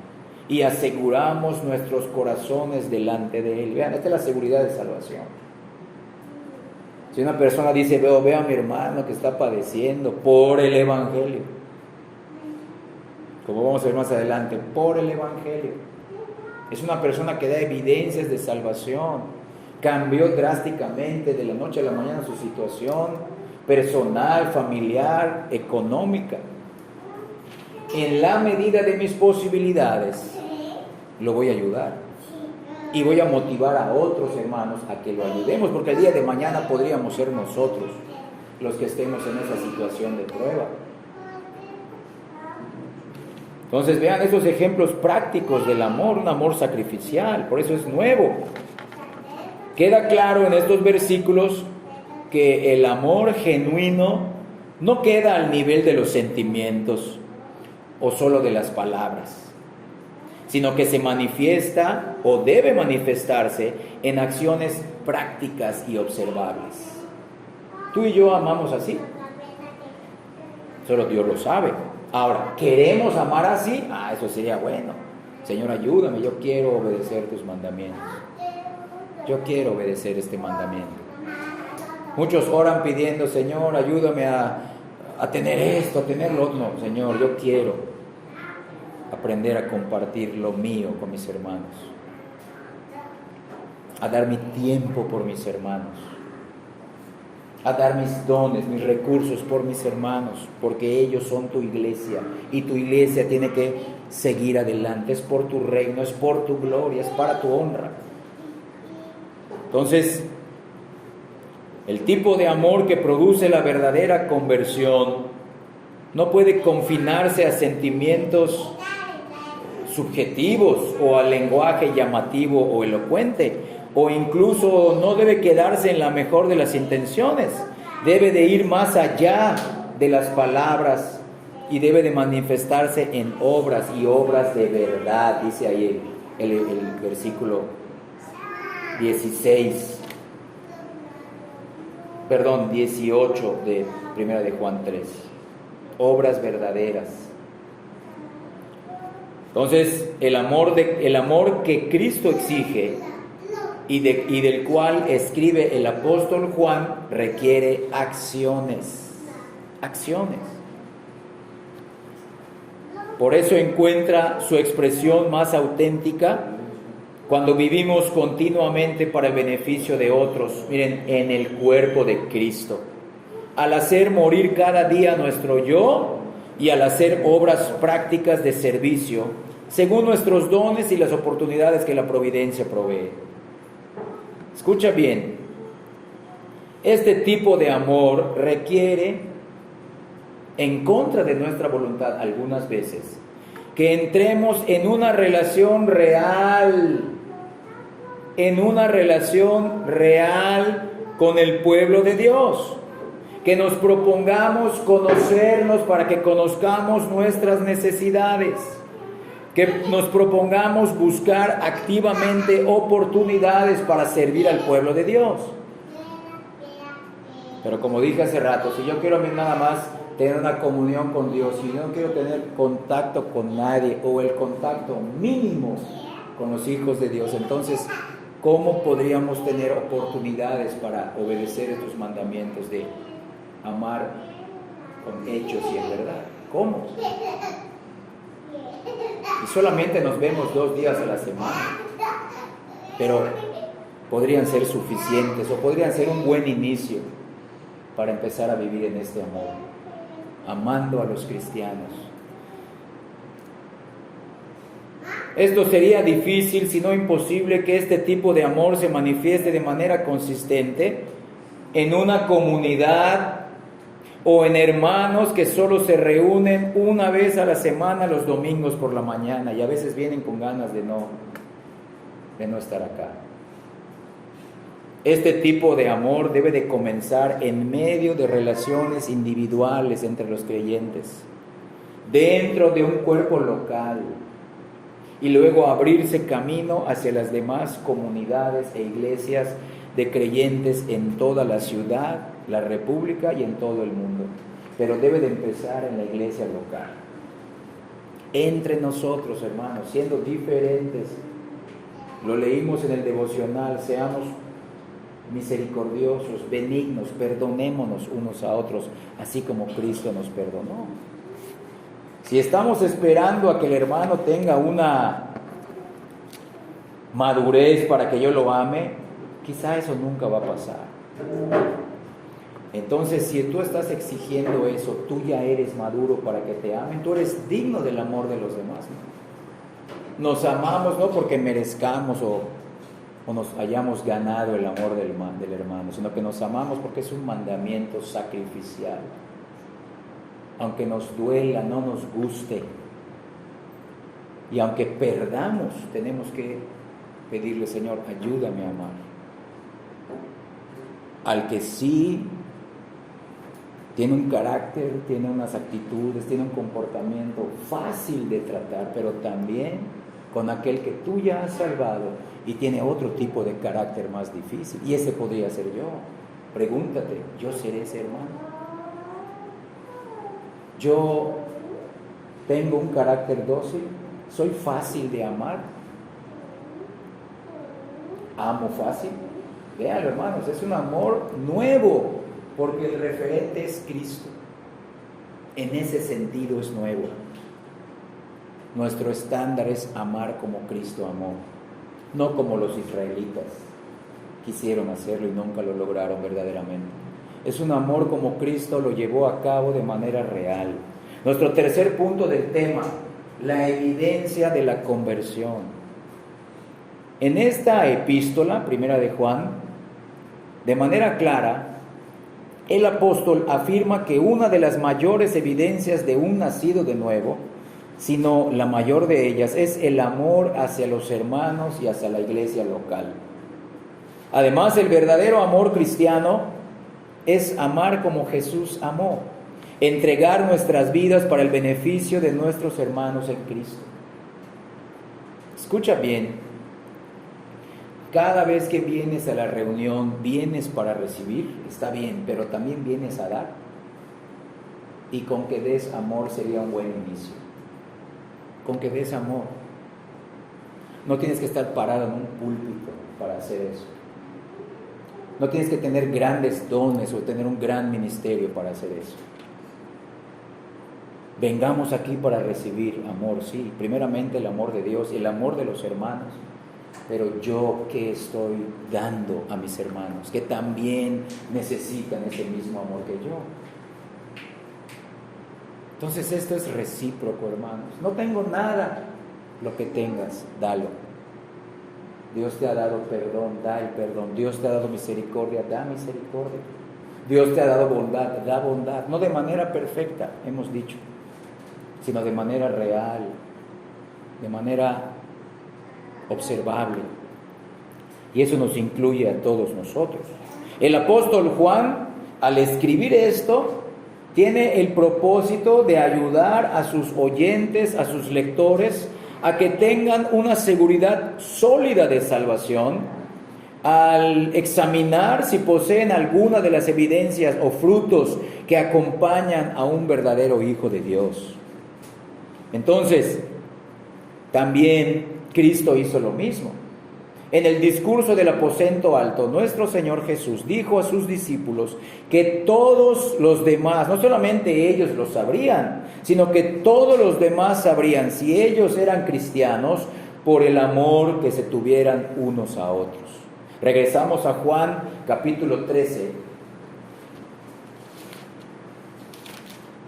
y aseguramos nuestros corazones delante de Él. Vean, esta es la seguridad de salvación. Si una persona dice, veo a mi hermano que está padeciendo por el Evangelio, como vamos a ver más adelante, por el Evangelio, es una persona que da evidencias de salvación, cambió drásticamente de la noche a la mañana su situación personal, familiar, económica. En la medida de mis posibilidades, lo voy a ayudar. Y voy a motivar a otros hermanos a que lo ayudemos, porque el día de mañana podríamos ser nosotros los que estemos en esa situación de prueba. Entonces vean esos ejemplos prácticos del amor, un amor sacrificial, por eso es nuevo. Queda claro en estos versículos que el amor genuino no queda al nivel de los sentimientos o solo de las palabras, sino que se manifiesta o debe manifestarse en acciones prácticas y observables. Tú y yo amamos así, solo Dios lo sabe. Ahora, ¿queremos amar así? Eso sería bueno. Señor, ayúdame, yo quiero obedecer tus mandamientos. Yo quiero obedecer este mandamiento. Muchos oran pidiendo, Señor, ayúdame a tener esto, a tener lo otro. No, Señor, yo quiero aprender a compartir lo mío con mis hermanos, a dar mi tiempo por mis hermanos, a dar mis dones, mis recursos por mis hermanos, porque ellos son tu iglesia y tu iglesia tiene que seguir adelante. Es por tu reino, es por tu gloria, es para tu honra. Entonces, el tipo de amor que produce la verdadera conversión no puede confinarse a sentimientos subjetivos o al lenguaje llamativo o elocuente, o incluso no debe quedarse en la mejor de las intenciones. Debe de ir más allá de las palabras y debe de manifestarse en obras y obras de verdad, dice ahí el versículo 18 de 1 de Juan 3. Obras verdaderas. Entonces, el amor que Cristo exige y del cual escribe el apóstol Juan requiere acciones. Acciones. Por eso encuentra su expresión más auténtica cuando vivimos continuamente para el beneficio de otros, miren, en el cuerpo de Cristo. Al hacer morir cada día nuestro yo y al hacer obras prácticas de servicio, según nuestros dones y las oportunidades que la providencia provee. Escucha bien, este tipo de amor requiere, en contra de nuestra voluntad algunas veces, que entremos en una relación real con el pueblo de Dios. Que nos propongamos conocernos para que conozcamos nuestras necesidades. Que nos propongamos buscar activamente oportunidades para servir al pueblo de Dios. Pero como dije hace rato, si yo quiero nada más tener una comunión con Dios, si yo no quiero tener contacto con nadie o el contacto mínimo con los hijos de Dios, entonces, ¿cómo podríamos tener oportunidades para obedecer estos mandamientos de amar con hechos y en verdad? ¿Cómo? Y solamente nos vemos 2 días a la semana, pero podrían ser suficientes o podrían ser un buen inicio para empezar a vivir en este amor, amando a los cristianos. Esto sería difícil, si no imposible, que este tipo de amor se manifieste de manera consistente en una comunidad o en hermanos que solo se reúnen una vez a la semana los domingos por la mañana y a veces vienen con ganas de no estar acá. Este tipo de amor debe de comenzar en medio de relaciones individuales entre los creyentes, dentro de un cuerpo local, y luego abrirse camino hacia las demás comunidades e iglesias de creyentes en toda la ciudad, la república y en todo el mundo. Pero debe de empezar en la iglesia local, entre nosotros, hermanos, siendo diferentes. Lo leímos en el devocional: seamos misericordiosos, benignos, perdonémonos unos a otros, así como Cristo nos perdonó. Si estamos esperando a que el hermano tenga una madurez para que yo lo ame, quizá eso nunca va a pasar. Entonces, si tú estás exigiendo eso, tú ya eres maduro para que te amen, tú eres digno del amor de los demás, ¿no? Nos amamos no porque merezcamos o nos hayamos ganado el amor del hermano, sino que nos amamos porque es un mandamiento sacrificial. Aunque nos duela, no nos guste, y aunque perdamos, tenemos que pedirle: Señor, ayúdame a amar. Al que sí tiene un carácter, tiene unas actitudes, tiene un comportamiento fácil de tratar, pero también con aquel que tú ya has salvado y tiene otro tipo de carácter más difícil, y ese podría ser yo. Pregúntate: ¿yo seré ese hermano? ¿Yo tengo un carácter dócil? ¿Soy fácil de amar? ¿Amo fácil? Véanlo, hermanos, es un amor nuevo, porque el referente es Cristo. En ese sentido es nuevo. Nuestro estándar es amar como Cristo amó, no como los israelitas quisieron hacerlo y nunca lo lograron verdaderamente. Es un amor como Cristo lo llevó a cabo de manera real. Nuestro tercer punto del tema: la evidencia de la conversión. En esta epístola, primera de Juan, de manera clara, el apóstol afirma que una de las mayores evidencias de un nacido de nuevo, sino la mayor de ellas, es el amor hacia los hermanos y hacia la iglesia local. Además, el verdadero amor cristiano es amar como Jesús amó, entregar nuestras vidas para el beneficio de nuestros hermanos en Cristo. Escucha bien: cada vez que vienes a la reunión, vienes para recibir, está bien, pero también vienes a dar. Y con que des amor sería un buen inicio. Con que des amor. No tienes que estar parado en un púlpito para hacer eso. No tienes que tener grandes dones o tener un gran ministerio para hacer eso. Vengamos aquí para recibir amor, sí, primeramente el amor de Dios y el amor de los hermanos. Pero yo, ¿qué estoy dando a mis hermanos que también necesitan ese mismo amor que yo? Entonces esto es recíproco, hermanos. No tengo nada, lo que tengas, dalo. Dios te ha dado perdón, da el perdón. Dios te ha dado misericordia, da misericordia. Dios te ha dado bondad, da bondad. No de manera perfecta, hemos dicho, sino de manera real, de manera observable. Y eso nos incluye a todos nosotros. El apóstol Juan, al escribir esto, tiene el propósito de ayudar a sus oyentes, a sus lectores, a que tengan una seguridad sólida de salvación, al examinar si poseen alguna de las evidencias o frutos que acompañan a un verdadero hijo de Dios. Entonces, también Cristo hizo lo mismo. En el discurso del aposento alto, nuestro Señor Jesús dijo a sus discípulos que todos los demás, no solamente ellos lo sabrían, sino que todos los demás sabrían si ellos eran cristianos por el amor que se tuvieran unos a otros. Regresamos a Juan capítulo 13,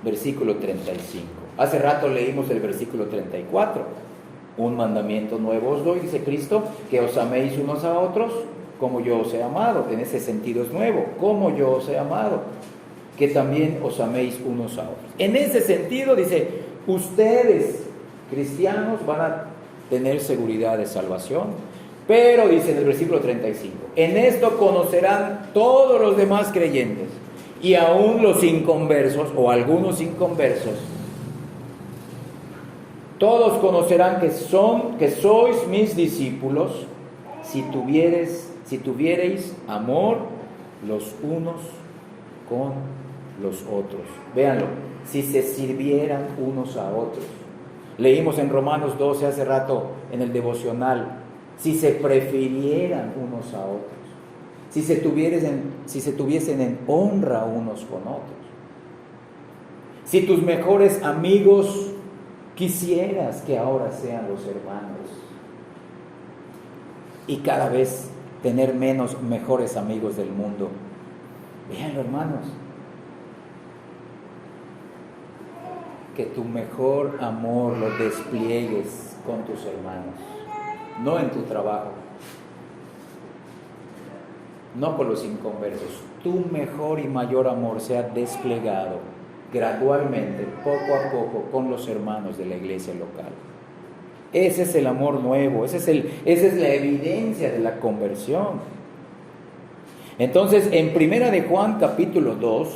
versículo 35. Hace rato leímos el versículo 34. Un mandamiento nuevo os doy, dice Cristo, que os améis unos a otros como yo os he amado. En ese sentido es nuevo, como yo os he amado, que también os améis unos a otros. En ese sentido dice, ustedes, cristianos, van a tener seguridad de salvación. Pero dice en el versículo 35, en esto conocerán todos los demás creyentes y aún los inconversos o algunos inconversos. Todos conocerán que sois mis discípulos si tuviereis amor los unos con los otros. Véanlo, si se sirvieran unos a otros. Leímos en Romanos 12 hace rato en el devocional, si se prefirieran unos a otros, si se tuviesen en honra unos con otros. Si tus mejores amigos quisieras que ahora sean los hermanos y cada vez tener mejores amigos del mundo. Véanlo, hermanos, que tu mejor amor lo despliegues con tus hermanos, no en tu trabajo, no con los inconversos. Tu mejor y mayor amor sea desplegado gradualmente, poco a poco, con los hermanos de la iglesia local. Ese es el amor nuevo, esa es la evidencia de la conversión. Entonces, en Primera de Juan capítulo 2,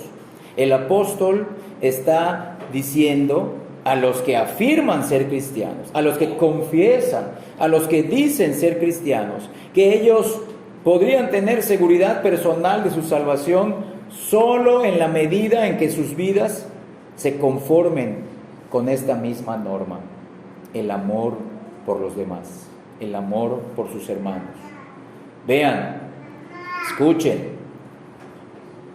el apóstol está diciendo a los que afirman ser cristianos, a los que confiesan, a los que dicen ser cristianos, que ellos podrían tener seguridad personal de su salvación solo en la medida en que sus vidas se conformen con esta misma norma: el amor por los demás, el amor por sus hermanos. Vean, escuchen,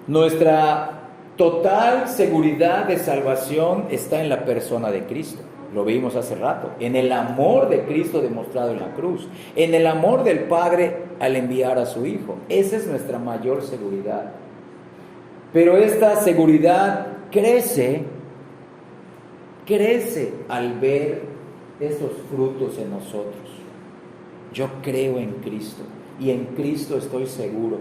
nuestra total seguridad de salvación está en la persona de Cristo. Lo vimos hace rato, en el amor de Cristo demostrado en la cruz, en el amor del Padre al enviar a su Hijo. Esa es nuestra mayor seguridad. Pero esta seguridad crece al ver esos frutos en nosotros. Yo creo en Cristo y en Cristo estoy seguro.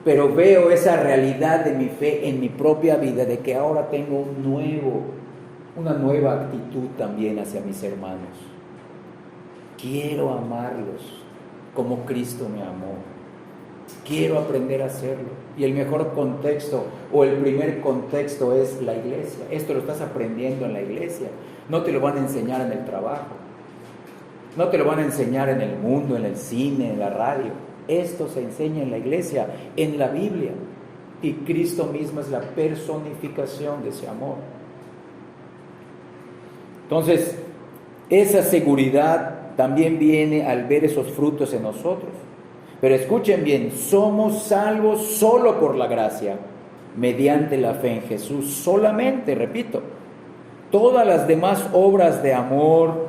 Pero veo esa realidad de mi fe en mi propia vida, de que ahora tengo una nueva actitud también hacia mis hermanos. Quiero amarlos como Cristo me amó. Quiero aprender a hacerlo. Y el mejor contexto o el primer contexto es la iglesia. Esto lo estás aprendiendo en la iglesia. No te lo van a enseñar en el trabajo. No te lo van a enseñar en el mundo, en el cine, en la radio. Esto se enseña en la iglesia, en la Biblia. Y Cristo mismo es la personificación de ese amor. Entonces, esa seguridad también viene al ver esos frutos en nosotros. Pero escuchen bien, somos salvos solo por la gracia, mediante la fe en Jesús, solamente, repito. Todas las demás obras de amor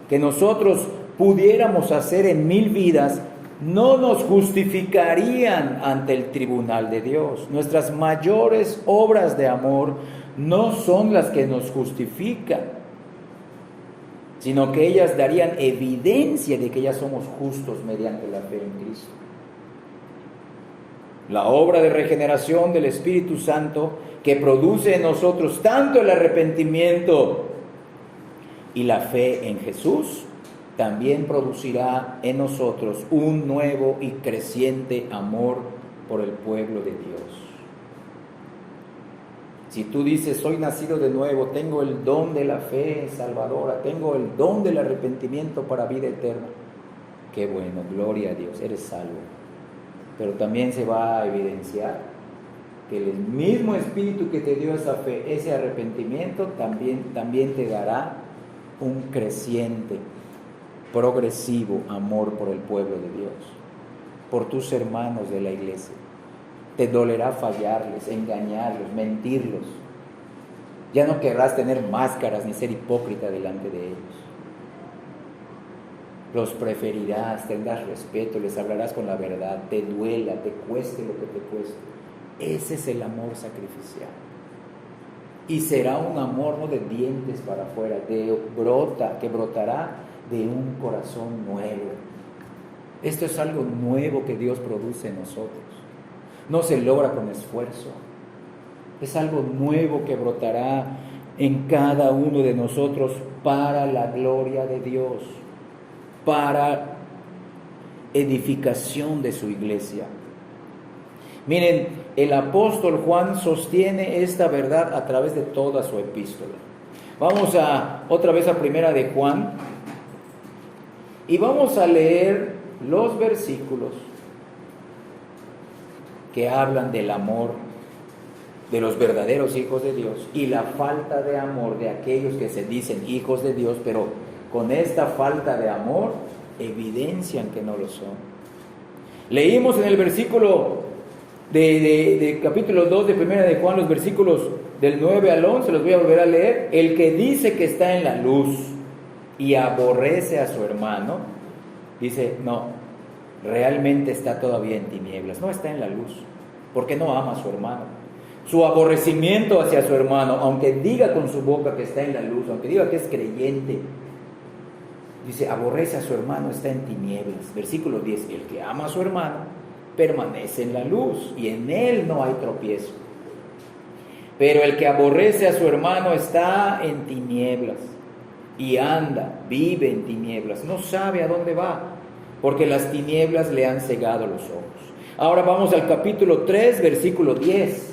que nosotros pudiéramos hacer en 1000 vidas no nos justificarían ante el tribunal de Dios. Nuestras mayores obras de amor no son las que nos justifican, sino que ellas darían evidencia de que ya somos justos mediante la fe en Cristo. La obra de regeneración del Espíritu Santo, que produce en nosotros tanto el arrepentimiento y la fe en Jesús, también producirá en nosotros un nuevo y creciente amor por el pueblo de Dios. Si tú dices, soy nacido de nuevo, tengo el don de la fe salvadora, tengo el don del arrepentimiento para vida eterna, qué bueno, gloria a Dios, eres salvo. Pero también se va a evidenciar que el mismo Espíritu que te dio esa fe, ese arrepentimiento, también te dará un creciente, progresivo amor por el pueblo de Dios, por tus hermanos de la iglesia. Te dolerá fallarles, engañarlos, mentirlos. Ya no querrás tener máscaras ni ser hipócrita delante de ellos. Los preferirás, tendrás respeto, les hablarás con la verdad, te duela, te cueste lo que te cueste. Ese es el amor sacrificial. Y será un amor no de dientes para afuera, que brotará de un corazón nuevo. Esto es algo nuevo que Dios produce en nosotros. No se logra con esfuerzo. Es algo nuevo que brotará en cada uno de nosotros para la gloria de Dios, para edificación de su iglesia. Miren, el apóstol Juan sostiene esta verdad a través de toda su epístola. Vamos otra vez a Primera de Juan y vamos a leer los versículos que hablan del amor de los verdaderos hijos de Dios y la falta de amor de aquellos que se dicen hijos de Dios, pero con esta falta de amor evidencian que no lo son. Leímos en el versículo de capítulo 2 de Primera de Juan, los versículos del 9 al 11, los voy a volver a leer. El que dice que está en la luz y aborrece a su hermano, dice, no, realmente está todavía en tinieblas, no está en la luz, porque no ama a su hermano. Su aborrecimiento hacia su hermano, aunque diga con su boca que está en la luz, aunque diga que es creyente, dice, aborrece a su hermano, está en tinieblas. Versículo 10, el que ama a su hermano permanece en la luz y en él no hay tropiezo. Pero el que aborrece a su hermano está en tinieblas y anda, vive en tinieblas, no sabe a dónde va, porque las tinieblas le han cegado los ojos. Ahora vamos al capítulo 3, versículo 10.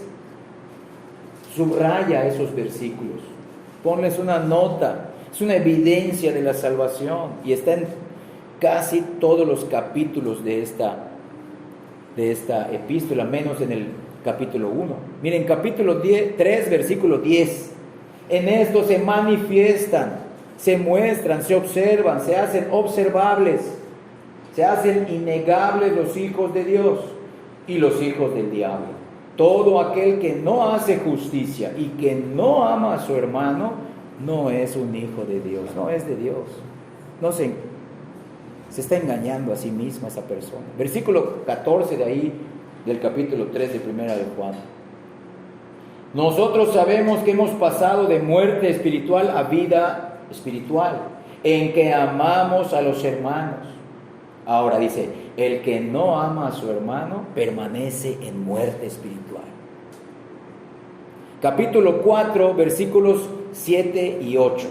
Subraya esos versículos, ponles una nota, es una evidencia de la salvación y está en casi todos los capítulos de esta epístola, menos en el capítulo 1. Miren, capítulo 3, versículo 10. En esto se manifiestan, se muestran, se observan, se hacen observables, se hacen innegables los hijos de Dios y los hijos del diablo. Todo aquel que no hace justicia y que no ama a su hermano no es un hijo de Dios, no es de Dios. No se está engañando a sí misma esa persona. Versículo 14 de ahí, del capítulo 3 de Primera de Juan. Nosotros sabemos que hemos pasado de muerte espiritual a vida espiritual, en que amamos a los hermanos. Ahora dice, el que no ama a su hermano permanece en muerte espiritual. Capítulo 4, versículos 7 y 8.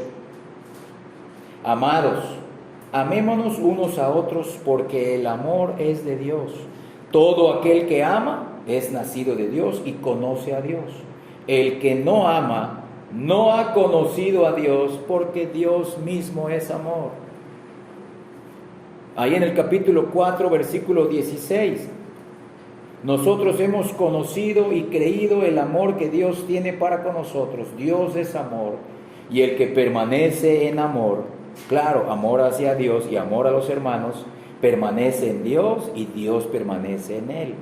Amados, amémonos unos a otros porque el amor es de Dios. Todo aquel que ama es nacido de Dios y conoce a Dios. El que no ama no ha conocido a Dios porque Dios mismo es amor. Ahí en el capítulo 4, versículo 16. Nosotros hemos conocido y creído el amor que Dios tiene para con nosotros. Dios es amor. Y el que permanece en amor, claro, amor hacia Dios y amor a los hermanos, permanece en Dios y Dios permanece en él.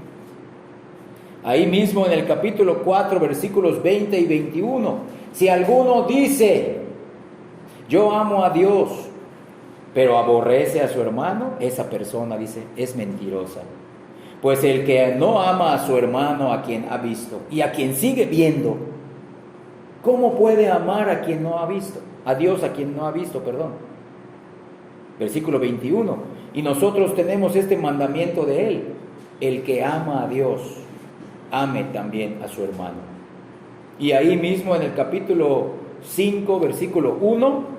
Ahí mismo en el capítulo 4, versículos 20 y 21. Si alguno dice, yo amo a Dios, pero aborrece a su hermano, esa persona, dice, es mentirosa. Pues el que no ama a su hermano a quien ha visto y a quien sigue viendo, ¿cómo puede amar a quien no ha visto? A Dios a quien no ha visto, perdón. Versículo 21. Y nosotros tenemos este mandamiento de él: el que ama a Dios, ame también a su hermano. Y ahí mismo en el capítulo 5, versículo 1,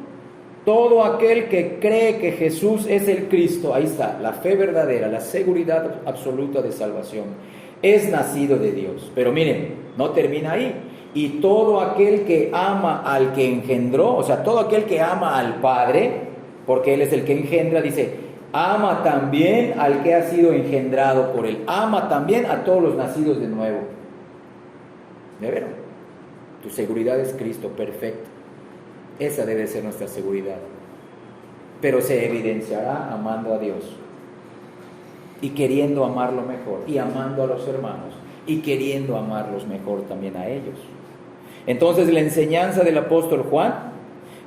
todo aquel que cree que Jesús es el Cristo, ahí está, la fe verdadera, la seguridad absoluta de salvación. es nacido de Dios. Pero miren, no termina ahí. Y todo aquel que ama al que engendró, o sea, todo aquel que ama al Padre, porque Él es el que engendra, dice, ama también al que ha sido engendrado por Él. Ama también a todos los nacidos de nuevo. ¿Me vieron? Tu seguridad es Cristo, perfecto. Esa debe ser nuestra seguridad. Pero se evidenciará amando a Dios y queriendo amarlo mejor, y amando a los hermanos y queriendo amarlos mejor también a ellos. Entonces la enseñanza del apóstol Juan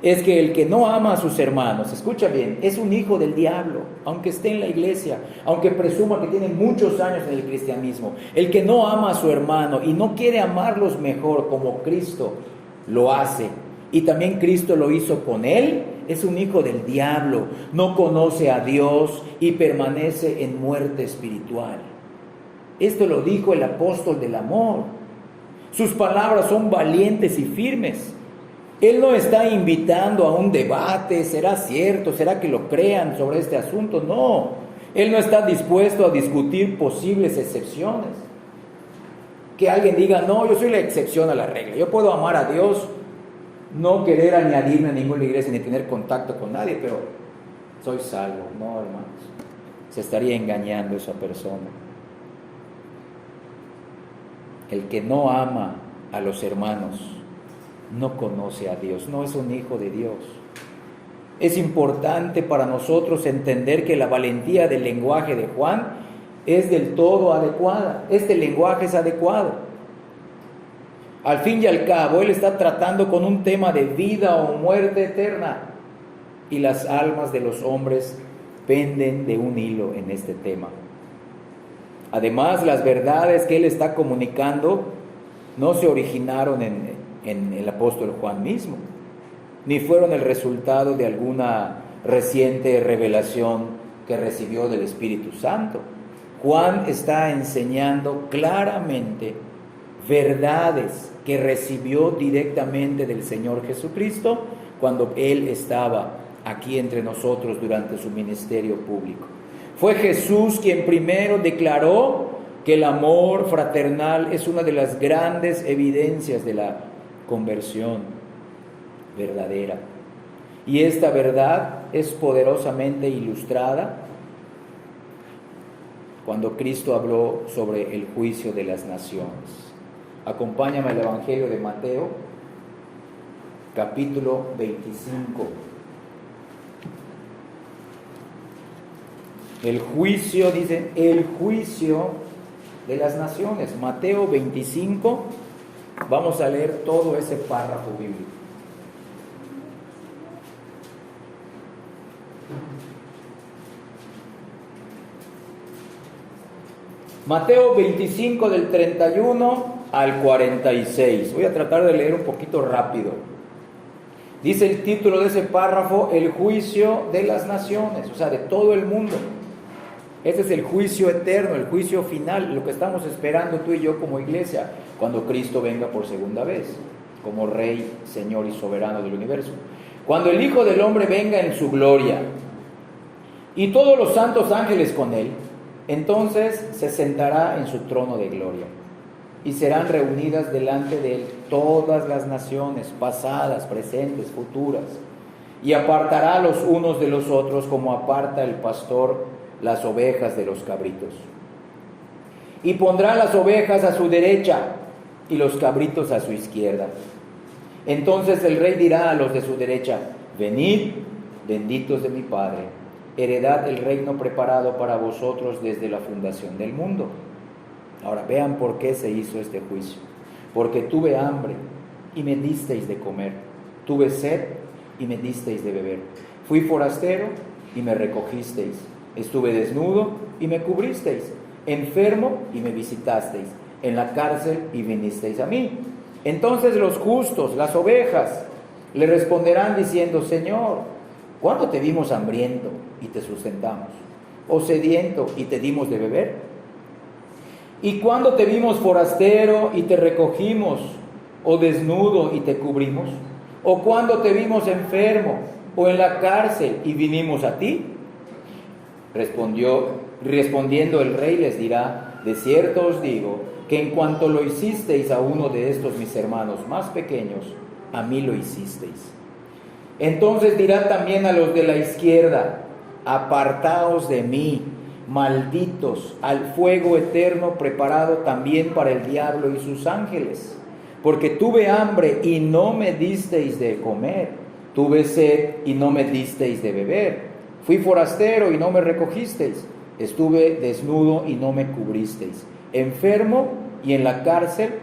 es que el que no ama a sus hermanos, escucha bien, es un hijo del diablo, aunque esté en la iglesia, aunque presuma que tiene muchos años en el cristianismo. El que no ama a su hermano y no quiere amarlos mejor como Cristo lo hace, y también Cristo lo hizo con él, es un hijo del diablo, no conoce a Dios y permanece en muerte espiritual. Esto lo dijo el apóstol del amor. Sus palabras son valientes y firmes. Él no está invitando a un debate, ¿será cierto? ¿Será que lo crean sobre este asunto? No, Él no está dispuesto a discutir posibles excepciones. Que alguien diga, no, yo soy la excepción a la regla, yo puedo amar a Dios, no querer añadirme a ninguna iglesia ni tener contacto con nadie, pero soy salvo. No, hermanos, se estaría engañando esa persona. El que no ama a los hermanos no conoce a Dios, no es un hijo de Dios. Es importante para nosotros entender que la valentía del lenguaje de Juan es del todo adecuada. Este lenguaje es adecuado. Al fin y al cabo, él está tratando con un tema de vida o muerte eterna, y las almas de los hombres penden de un hilo en este tema. Además, las verdades que él está comunicando no se originaron en el apóstol Juan mismo, ni fueron el resultado de alguna reciente revelación que recibió del Espíritu Santo. Juan está enseñando claramente verdades que recibió directamente del Señor Jesucristo cuando Él estaba aquí entre nosotros durante su ministerio público. Fue Jesús quien primero declaró que el amor fraternal es una de las grandes evidencias de la conversión verdadera. Y esta verdad es poderosamente ilustrada cuando Cristo habló sobre el juicio de las naciones. Acompáñame al Evangelio de Mateo, capítulo 25. El juicio, dice, el juicio de las naciones. Mateo 25, vamos a leer todo ese párrafo bíblico. Mateo 25 del 31 al 46. Voy a tratar de leer un poquito rápido. Dice el título de ese párrafo, el juicio de las naciones, o sea, de todo el mundo. Este es el juicio eterno, el juicio final, lo que estamos esperando tú y yo como iglesia, cuando Cristo venga por segunda vez, como Rey, Señor y Soberano del universo. Cuando el Hijo del Hombre venga en su gloria, y todos los santos ángeles con él, entonces se sentará en su trono de gloria, y serán reunidas delante de él todas las naciones, pasadas, presentes, futuras, y apartará los unos de los otros como aparta el pastor las ovejas de los cabritos. Y pondrá las ovejas a su derecha y los cabritos a su izquierda. Entonces el rey dirá a los de su derecha, venid, benditos de mi Padre, heredad el reino preparado para vosotros desde la fundación del mundo. Ahora vean por qué se hizo este juicio. Porque tuve hambre y me disteis de comer, tuve sed y me disteis de beber, fui forastero y me recogisteis, estuve desnudo y me cubristeis, enfermo y me visitasteis, en la cárcel y vinisteis a mí. Entonces los justos, las ovejas, le responderán diciendo, Señor, ¿cuándo te vimos hambriento y te sustentamos? ¿O sediento y te dimos de beber? ¿Y cuándo te vimos forastero y te recogimos? ¿O desnudo y te cubrimos? ¿O cuándo te vimos enfermo o en la cárcel y vinimos a ti? Respondiendo el rey les dirá, de cierto os digo, que en cuanto lo hicisteis a uno de estos mis hermanos más pequeños, a mí lo hicisteis. Entonces dirá también a los de la izquierda, apartaos de mí, malditos, al fuego eterno preparado también para el diablo y sus ángeles. Porque tuve hambre y no me disteis de comer, tuve sed y no me disteis de beber, fui forastero y no me recogisteis, estuve desnudo y no me cubristeis, enfermo y en la cárcel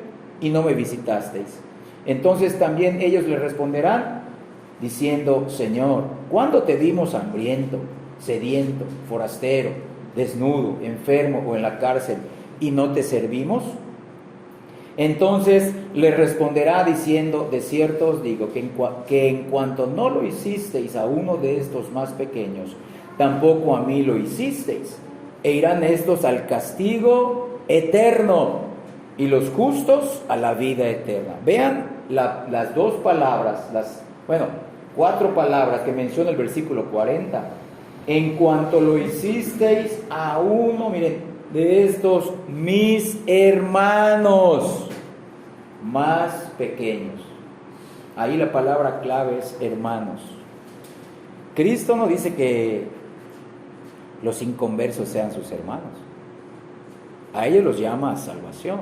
y no me visitasteis. Entonces también ellos le responderán, diciendo, Señor, ¿cuándo te vimos hambriento, sediento, forastero, desnudo, enfermo o en la cárcel y no te servimos? Entonces le responderá diciendo, de cierto os digo, que en cuanto no lo hicisteis a uno de estos más pequeños, tampoco a mí lo hicisteis. E irán estos al castigo eterno y los justos a la vida eterna. Vean las dos palabras, cuatro palabras que menciona el versículo 40. En cuanto lo hicisteis a uno, miren, de estos mis hermanos más pequeños. Ahí la palabra clave es hermanos. Cristo no dice que los inconversos sean sus hermanos. A ellos los llama a salvación.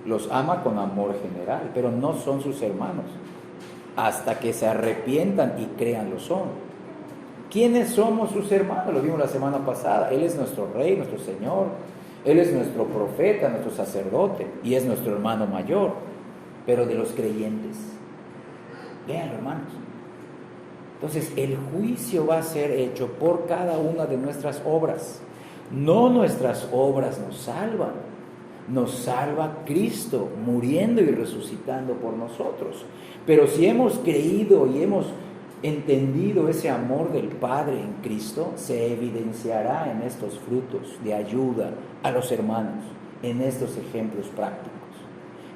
Los ama con amor general, pero no son sus hermanos. Hasta que se arrepientan y crean lo son. ¿Quiénes somos sus hermanos? Lo vimos la semana pasada. Él es nuestro Rey, nuestro Señor. Él es nuestro profeta, nuestro sacerdote. Y es nuestro hermano mayor. Pero de los creyentes. Véanlo, hermanos. Entonces, el juicio va a ser hecho por cada una de nuestras obras. No nuestras obras nos salvan. Nos salva Cristo, muriendo y resucitando por nosotros. Pero si hemos creído y hemos entendido ese amor del Padre en Cristo, se evidenciará en estos frutos de ayuda a los hermanos, en estos ejemplos prácticos.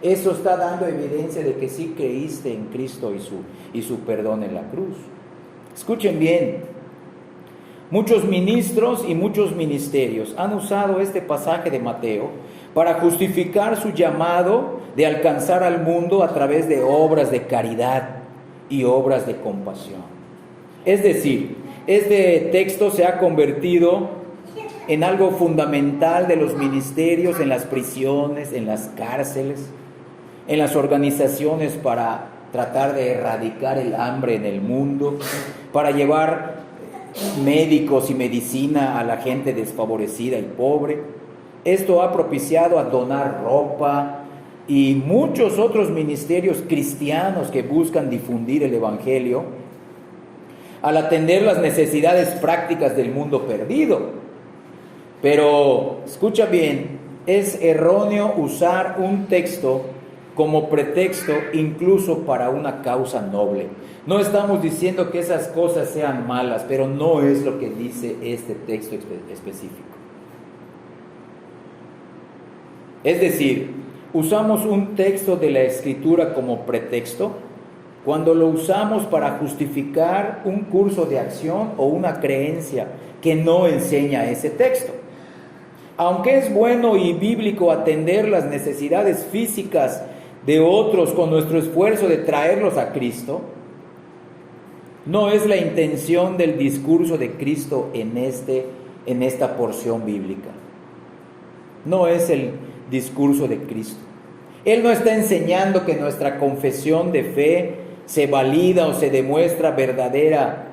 Eso está dando evidencia de que sí creíste en Cristo y su perdón en la cruz. Escuchen bien, muchos ministros y muchos ministerios han usado este pasaje de Mateo para justificar su llamado de alcanzar al mundo a través de obras de caridad y obras de compasión. Es decir, este texto se ha convertido en algo fundamental de los ministerios en las prisiones, en las cárceles, en las organizaciones para tratar de erradicar el hambre en el mundo, para llevar médicos y medicina a la gente desfavorecida y pobre. Esto ha propiciado a donar ropa y muchos otros ministerios cristianos que buscan difundir el Evangelio al atender las necesidades prácticas del mundo perdido. Pero, escucha bien, es erróneo usar un texto como pretexto incluso para una causa noble. No estamos diciendo que esas cosas sean malas, pero no es lo que dice este texto específico. Es decir, usamos un texto de la Escritura como pretexto cuando lo usamos para justificar un curso de acción o una creencia que no enseña ese texto. Aunque es bueno y bíblico atender las necesidades físicas de otros con nuestro esfuerzo de traerlos a Cristo, no es la intención del discurso de Cristo en esta porción bíblica. No es el discurso de Cristo. Él no está enseñando que nuestra confesión de fe se valida o se demuestra verdadera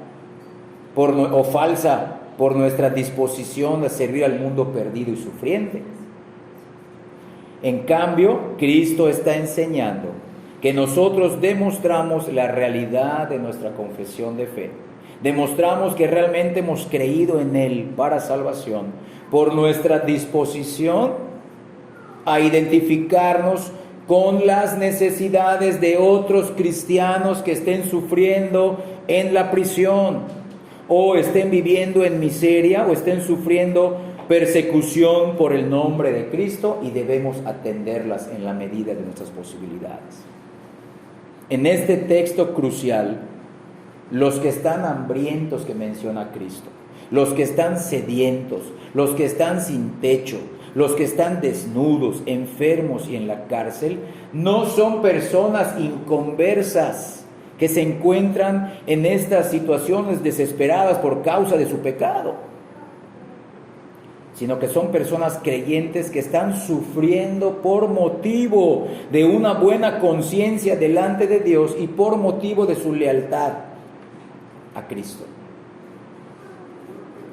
o falsa por nuestra disposición a servir al mundo perdido y sufriente. En cambio, Cristo está enseñando que nosotros demostramos la realidad de nuestra confesión de fe. Demostramos que realmente hemos creído en Él para salvación por nuestra disposición a identificarnos con las necesidades de otros cristianos que estén sufriendo en la prisión, o estén viviendo en miseria, o estén sufriendo persecución por el nombre de Cristo, y debemos atenderlas en la medida de nuestras posibilidades. En este texto crucial, los que están hambrientos que menciona Cristo, los que están sedientos, los que están sin techo, los que están desnudos, enfermos y en la cárcel, no son personas inconversas que se encuentran en estas situaciones desesperadas por causa de su pecado, sino que son personas creyentes que están sufriendo por motivo de una buena conciencia delante de Dios y por motivo de su lealtad a Cristo.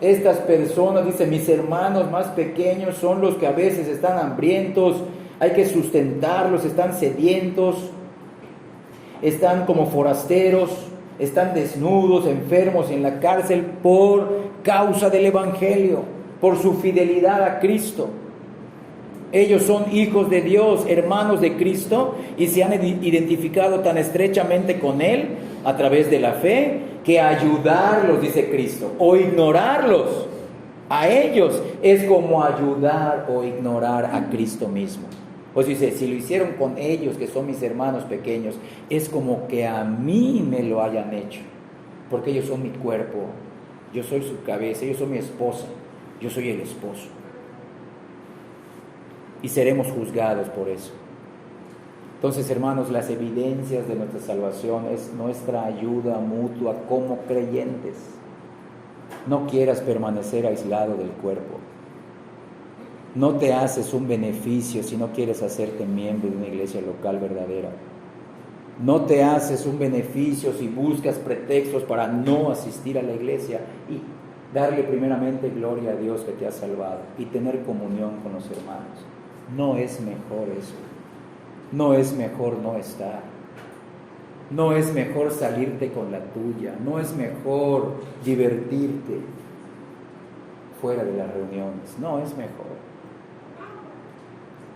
Estas personas, dice, mis hermanos más pequeños son los que a veces están hambrientos, hay que sustentarlos, están sedientos, están como forasteros, están desnudos, enfermos en la cárcel por causa del Evangelio, por su fidelidad a Cristo. Ellos son hijos de Dios, hermanos de Cristo, y se han identificado tan estrechamente con Él a través de la fe, que ayudarlos, dice Cristo, o ignorarlos a ellos es como ayudar o ignorar a Cristo mismo. Pues dice, si lo hicieron con ellos, que son mis hermanos pequeños, es como que a mí me lo hayan hecho, porque ellos son mi cuerpo, yo soy su cabeza, ellos son mi esposa, yo soy el esposo. Y seremos juzgados por eso. Entonces, hermanos, las evidencias de nuestra salvación es nuestra ayuda mutua como creyentes. No quieras permanecer aislado del cuerpo. No te haces un beneficio si no quieres hacerte miembro de una iglesia local verdadera. No te haces un beneficio si buscas pretextos para no asistir a la iglesia y darle primeramente gloria a Dios que te ha salvado y tener comunión con los hermanos. No es mejor eso. No es mejor no estar. No es mejor salirte con la tuya. No es mejor divertirte fuera de las reuniones. No es mejor.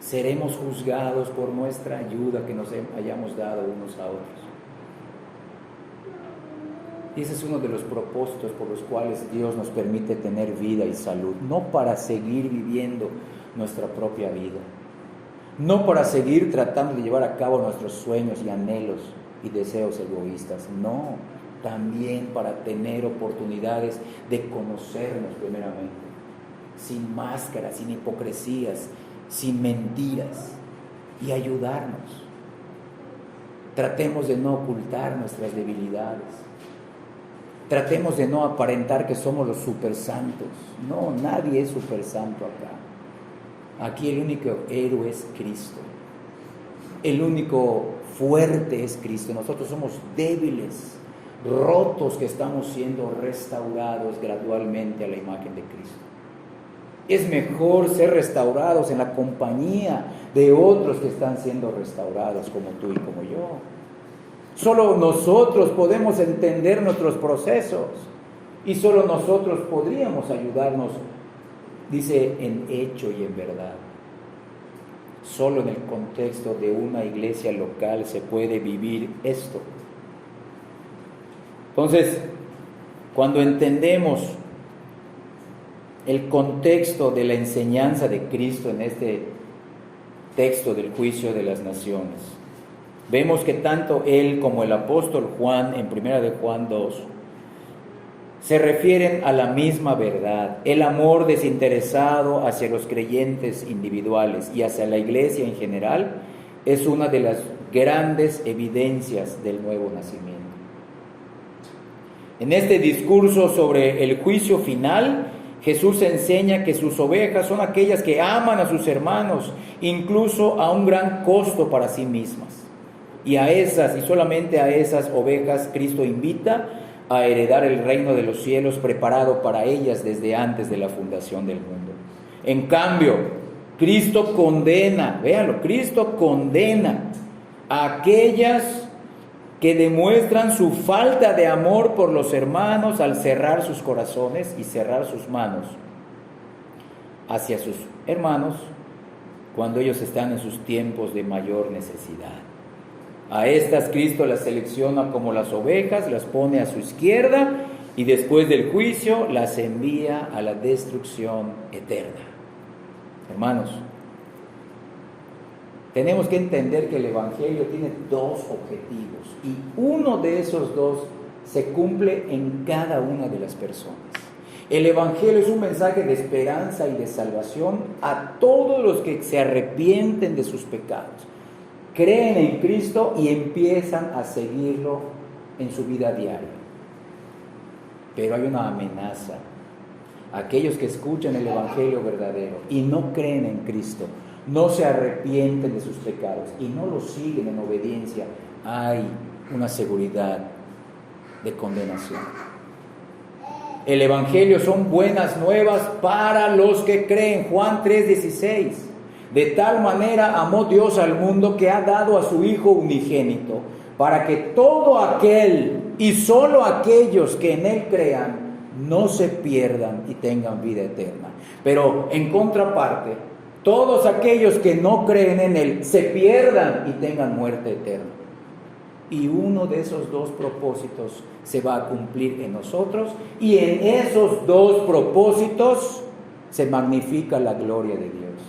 Seremos juzgados por nuestra ayuda que nos hayamos dado unos a otros. Y ese es uno de los propósitos por los cuales Dios nos permite tener vida y salud. No para seguir viviendo nuestra propia vida. No para seguir tratando de llevar a cabo nuestros sueños y anhelos y deseos egoístas. No, también para tener oportunidades de conocernos primeramente. Sin máscaras, sin hipocresías, sin mentiras. Y ayudarnos. Tratemos de no ocultar nuestras debilidades. Tratemos de no aparentar que somos los super santos. No, nadie es super santo acá. Aquí el único héroe es Cristo. El único fuerte es Cristo. Nosotros somos débiles, rotos, que estamos siendo restaurados gradualmente a la imagen de Cristo. Es mejor ser restaurados en la compañía de otros que están siendo restaurados como tú y como yo. Solo nosotros podemos entender nuestros procesos y solo nosotros podríamos ayudarnos, dice, en hecho y en verdad. Solo en el contexto de una iglesia local se puede vivir esto. Entonces, cuando entendemos el contexto de la enseñanza de Cristo en este texto del juicio de las naciones, vemos que tanto él como el apóstol Juan, en 1 de Juan 2, se refieren a la misma verdad, el amor desinteresado hacia los creyentes individuales y hacia la iglesia en general es una de las grandes evidencias del nuevo nacimiento. En este discurso sobre el juicio final, Jesús enseña que sus ovejas son aquellas que aman a sus hermanos, incluso a un gran costo para sí mismas. Y a esas, y solamente a esas ovejas, Cristo invita a heredar el reino de los cielos preparado para ellas desde antes de la fundación del mundo. En cambio, Cristo condena, véanlo, Cristo condena a aquellas que demuestran su falta de amor por los hermanos al cerrar sus corazones y cerrar sus manos hacia sus hermanos cuando ellos están en sus tiempos de mayor necesidad. A estas Cristo las selecciona como las ovejas, las pone a su izquierda y después del juicio las envía a la destrucción eterna. Hermanos, tenemos que entender que el Evangelio tiene dos objetivos y uno de esos dos se cumple en cada una de las personas. El Evangelio es un mensaje de esperanza y de salvación a todos los que se arrepienten de sus pecados, creen en Cristo y empiezan a seguirlo en su vida diaria. Pero hay una amenaza. Aquellos que escuchan el Evangelio verdadero y no creen en Cristo, no se arrepienten de sus pecados y no lo siguen en obediencia, hay una seguridad de condenación. El Evangelio son buenas nuevas para los que creen. Juan 3:16. De tal manera amó Dios al mundo que ha dado a su Hijo unigénito, para que todo aquel y solo aquellos que en Él crean no se pierdan y tengan vida eterna. Pero en contraparte, todos aquellos que no creen en Él se pierdan y tengan muerte eterna. Y uno de esos dos propósitos se va a cumplir en nosotros, y en esos dos propósitos se magnifica la gloria de Dios,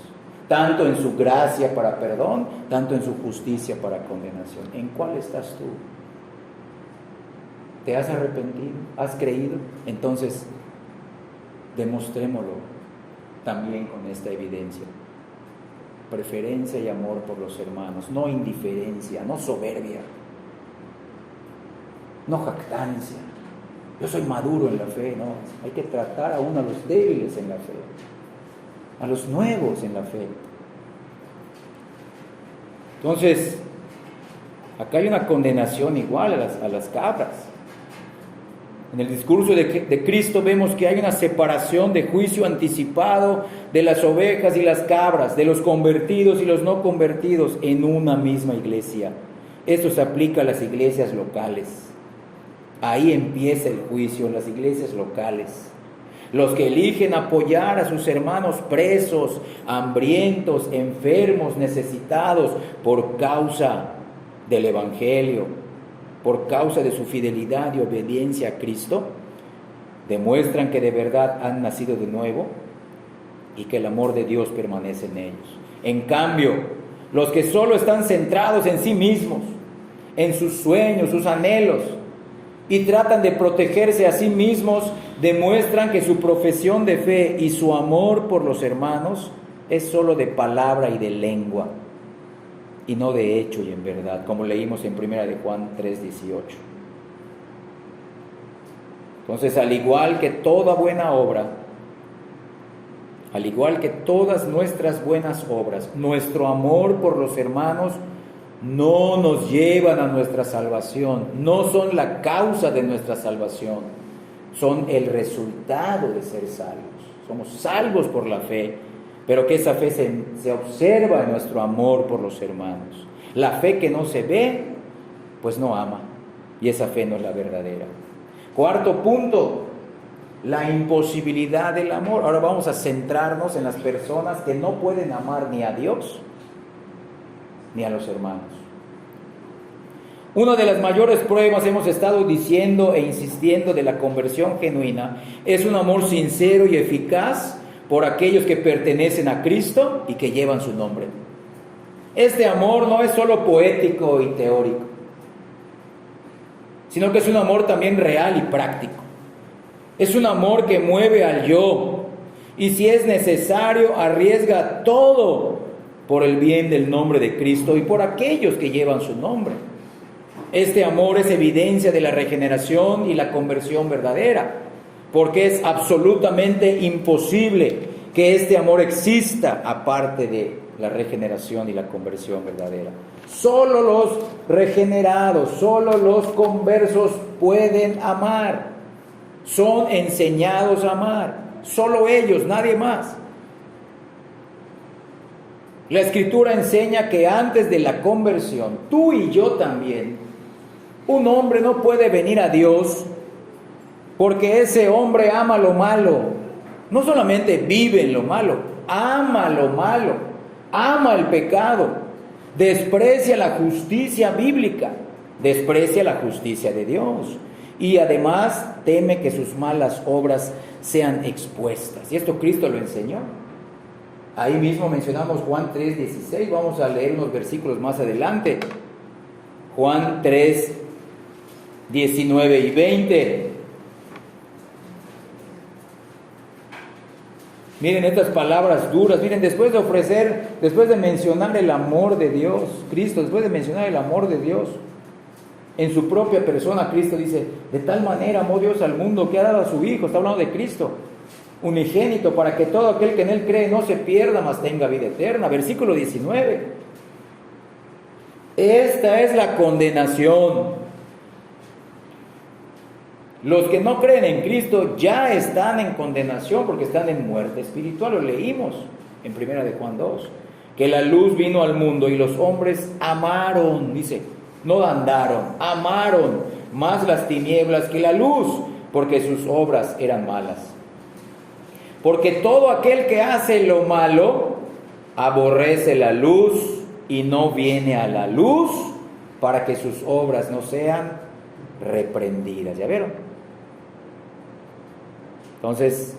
tanto en su gracia para perdón, tanto en su justicia para condenación. ¿En cuál estás tú? ¿Te has arrepentido? ¿Has creído? Entonces, demostrémoslo también con esta evidencia. Preferencia y amor por los hermanos, no indiferencia, no soberbia, no jactancia. Yo soy maduro en la fe, no. Hay que tratar aún a los débiles en la fe, a los nuevos en la fe. Entonces, acá hay una condenación igual a las cabras. En el discurso de Cristo vemos que hay una separación de juicio anticipado de las ovejas y las cabras, de los convertidos y los no convertidos en una misma iglesia. Esto se aplica a las iglesias locales. Ahí empieza el juicio, en las iglesias locales. Los que eligen apoyar a sus hermanos presos, hambrientos, enfermos, necesitados por causa del Evangelio, por causa de su fidelidad y obediencia a Cristo, demuestran que de verdad han nacido de nuevo y que el amor de Dios permanece en ellos. En cambio, los que solo están centrados en sí mismos, en sus sueños, sus anhelos, y tratan de protegerse a sí mismos, demuestran que su profesión de fe y su amor por los hermanos es solo de palabra y de lengua, y no de hecho y en verdad, como leímos en 1 de Juan 3:18. Entonces, al igual que toda buena obra, al igual que todas nuestras buenas obras, nuestro amor por los hermanos no nos llevan a nuestra salvación, no son la causa de nuestra salvación, son el resultado de ser salvos. Somos salvos por la fe, pero que esa fe se observa en nuestro amor por los hermanos. La fe que no se ve, pues no ama, y esa fe no es la verdadera. Cuarto punto, la imposibilidad del amor. Ahora vamos a centrarnos en las personas que no pueden amar ni a Dios ni a los hermanos. Una de las mayores pruebas, hemos estado diciendo e insistiendo, de la conversión genuina es un amor sincero y eficaz por aquellos que pertenecen a Cristo y que llevan su nombre. Este amor no es solo poético y teórico, sino que es un amor también real y práctico. Es un amor que mueve al yo y, si es necesario, arriesga todo por el bien del nombre de Cristo y por aquellos que llevan su nombre. Este amor es evidencia de la regeneración y la conversión verdadera, porque es absolutamente imposible que este amor exista aparte de la regeneración y la conversión verdadera. Solo los regenerados, solo los conversos pueden amar, son enseñados a amar, solo ellos, nadie más. La Escritura enseña que antes de la conversión, tú y yo también, un hombre no puede venir a Dios porque ese hombre ama lo malo. No solamente vive en lo malo, ama lo malo, ama el pecado, desprecia la justicia bíblica, desprecia la justicia de Dios y además teme que sus malas obras sean expuestas. Y esto Cristo lo enseñó. Ahí mismo mencionamos Juan 3:16, vamos a leer unos versículos más adelante. Juan 3:19 y 20. Miren estas palabras duras, miren, después de mencionar el amor de Dios, Cristo, después de mencionar el amor de Dios, en su propia persona, Cristo dice, de tal manera amó Dios al mundo que ha dado a su Hijo, está hablando de Cristo, unigénito, para que todo aquel que en Él cree no se pierda, mas tenga vida eterna. Versículo 19. Esta es la condenación. Los que no creen en Cristo ya están en condenación porque están en muerte espiritual. Lo leímos en 1 de Juan 2. Que la luz vino al mundo y los hombres amaron, dice, no andaron, amaron más las tinieblas que la luz, porque sus obras eran malas. Porque todo aquel que hace lo malo aborrece la luz y no viene a la luz para que sus obras no sean reprendidas. ¿Ya vieron? Entonces,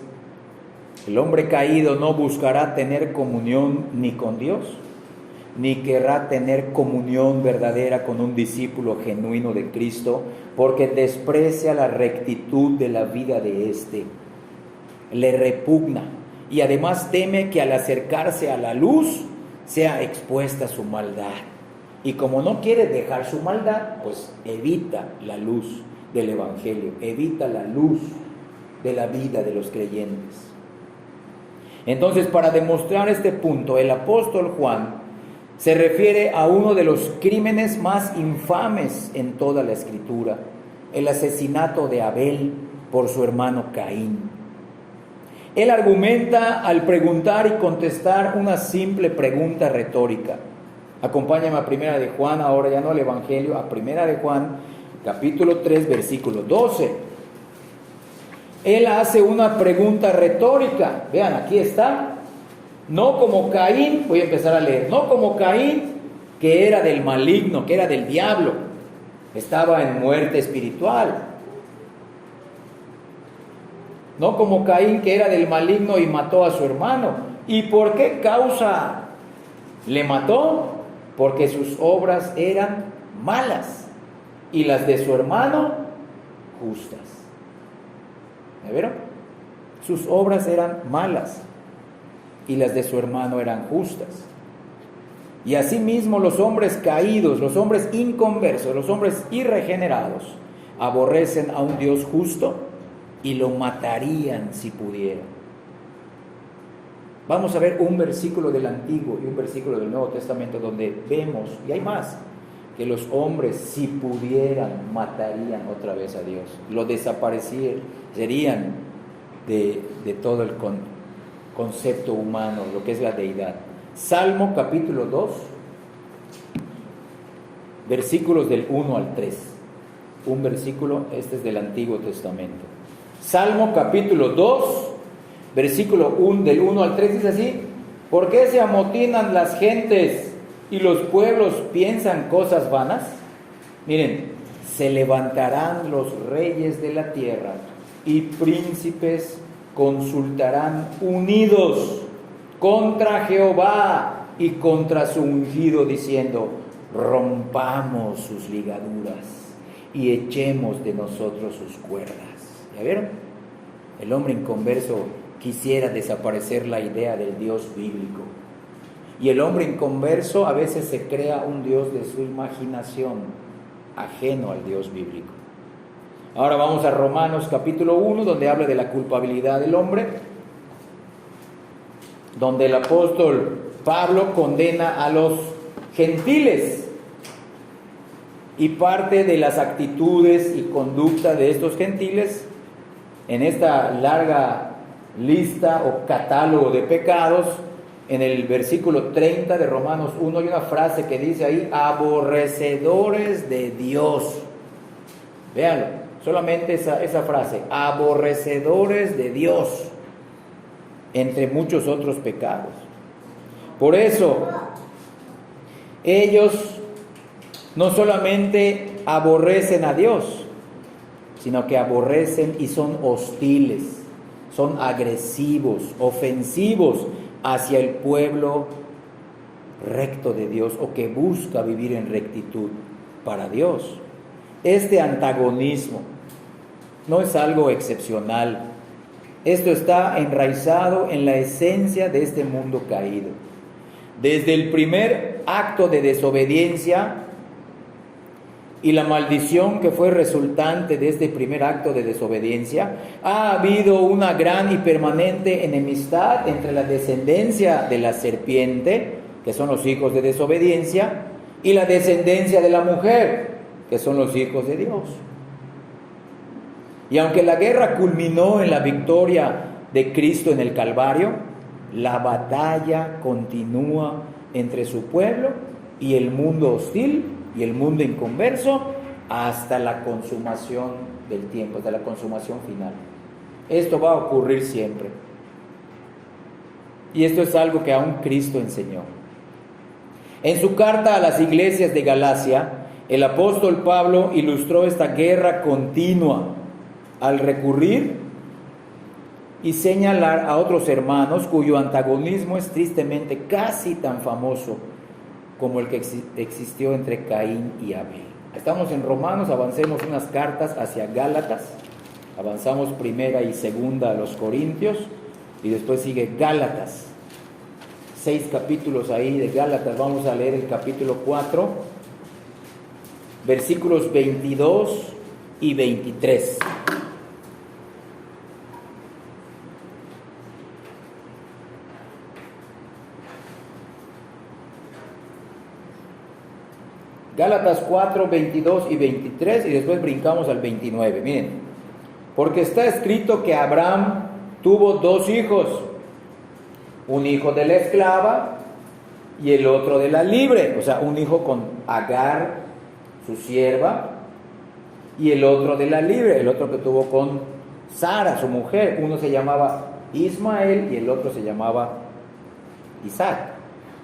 el hombre caído no buscará tener comunión ni con Dios, ni querrá tener comunión verdadera con un discípulo genuino de Cristo, porque desprecia la rectitud de la vida de éste, le repugna y además teme que al acercarse a la luz sea expuesta su maldad. Y como no quiere dejar su maldad, pues evita la luz del Evangelio, evita la luz de la vida de los creyentes. Entonces, para demostrar este punto, el apóstol Juan se refiere a uno de los crímenes más infames en toda la Escritura, el asesinato de Abel por su hermano Caín. Él argumenta al preguntar y contestar una simple pregunta retórica. Acompáñame a 1 de Juan, ahora ya no al Evangelio, a 1 de Juan, capítulo 3, versículo 12. Él hace una pregunta retórica. Vean, aquí está. No como Caín, voy a empezar a leer. No como Caín, que era del maligno, que era del diablo. Estaba en muerte espiritual. No como Caín, que era del maligno y mató a su hermano. ¿Y por qué causa le mató? Porque sus obras eran malas y las de su hermano justas. ¿Me vieron? Sus obras eran malas y las de su hermano eran justas. Y asimismo los hombres caídos, los hombres inconversos, los hombres irregenerados, aborrecen a un Dios justo y lo matarían si pudieran. Vamos a ver un versículo del Antiguo y un versículo del Nuevo Testamento donde vemos, y hay más, que los hombres, si pudieran, matarían otra vez a Dios, lo desaparecerían de todo el concepto humano, lo que es la deidad. Salmo capítulo 2, versículos del 1 al 3. Un versículo, este es del Antiguo Testamento. Salmo capítulo 2, versículo 1, del 1 al 3, dice así: ¿por qué se amotinan las gentes y los pueblos piensan cosas vanas? Miren, se levantarán los reyes de la tierra y príncipes consultarán unidos contra Jehová y contra su ungido, diciendo: rompamos sus ligaduras y echemos de nosotros sus cuerdas. ¿Ya vieron? El hombre inconverso quisiera desaparecer la idea del Dios bíblico. Y el hombre inconverso a veces se crea un Dios de su imaginación, ajeno al Dios bíblico. Ahora vamos a Romanos capítulo 1, donde habla de la culpabilidad del hombre, donde el apóstol Pablo condena a los gentiles. Y parte de las actitudes y conducta de estos gentiles, en esta larga lista o catálogo de pecados, en el versículo 30 de Romanos 1 hay una frase que dice ahí: aborrecedores de Dios. Véanlo, solamente esa frase, aborrecedores de Dios, entre muchos otros pecados. Por eso, ellos no solamente aborrecen a Dios, sino que aborrecen y son hostiles, son agresivos, ofensivos hacia el pueblo recto de Dios, o que busca vivir en rectitud para Dios. Este antagonismo no es algo excepcional Esto está enraizado en la esencia de este mundo caído. Desde el primer acto de desobediencia y la maldición que fue resultante de este primer acto de desobediencia, ha habido una gran y permanente enemistad entre la descendencia de la serpiente, que son los hijos de desobediencia, y la descendencia de la mujer, que son los hijos de Dios. Y aunque la guerra culminó en la victoria de Cristo en el Calvario, la batalla continúa entre su pueblo y el mundo hostil y el mundo inconverso hasta la consumación del tiempo, hasta la consumación final. Esto va a ocurrir siempre. Y esto es algo que aún Cristo enseñó. En su carta a las iglesias de Galacia, el apóstol Pablo ilustró esta guerra continua al recurrir y señalar a otros hermanos cuyo antagonismo es tristemente casi tan famoso como el que existió entre Caín y Abel. Estamos en Romanos, avancemos unas cartas hacia Gálatas, avanzamos primera y segunda a los Corintios y después sigue Gálatas, 6 capítulos ahí de Gálatas. Vamos a leer el capítulo 4, versículos 22 y 23. Gálatas 4, 22 y 23 y después brincamos al 29. Miren, porque está escrito que Abraham tuvo 2 hijos, un hijo de la esclava y el otro de la libre, o sea, un hijo con Agar, su sierva, y el otro de la libre, el otro que tuvo con Sara, su mujer. Uno se llamaba Ismael y el otro se llamaba Isaac.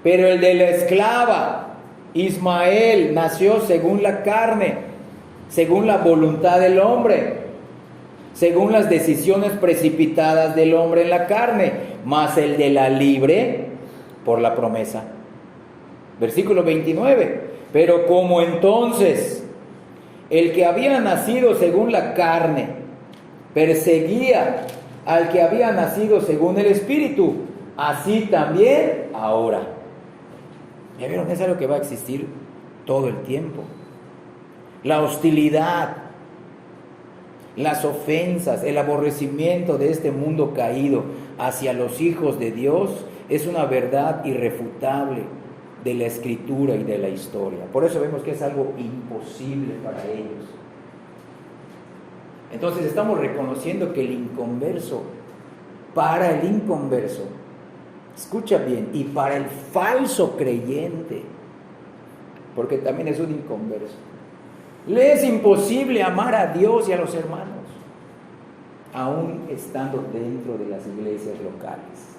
Pero el de la esclava, Ismael, nació según la carne, según la voluntad del hombre, según las decisiones precipitadas del hombre en la carne, mas el de la libre por la promesa. Versículo 29. Pero como entonces el que había nacido según la carne perseguía al que había nacido según el Espíritu, así también ahora. ¿Ya vieron? Es algo que va a existir todo el tiempo. La hostilidad, las ofensas, el aborrecimiento de este mundo caído hacia los hijos de Dios es una verdad irrefutable de la Escritura y de la historia. Por eso vemos que es algo imposible para ellos. Entonces estamos reconociendo que el inconverso, para el inconverso, escucha bien, y para el falso creyente, porque también es un inconverso, le es imposible amar a Dios y a los hermanos, aún estando dentro de las iglesias locales.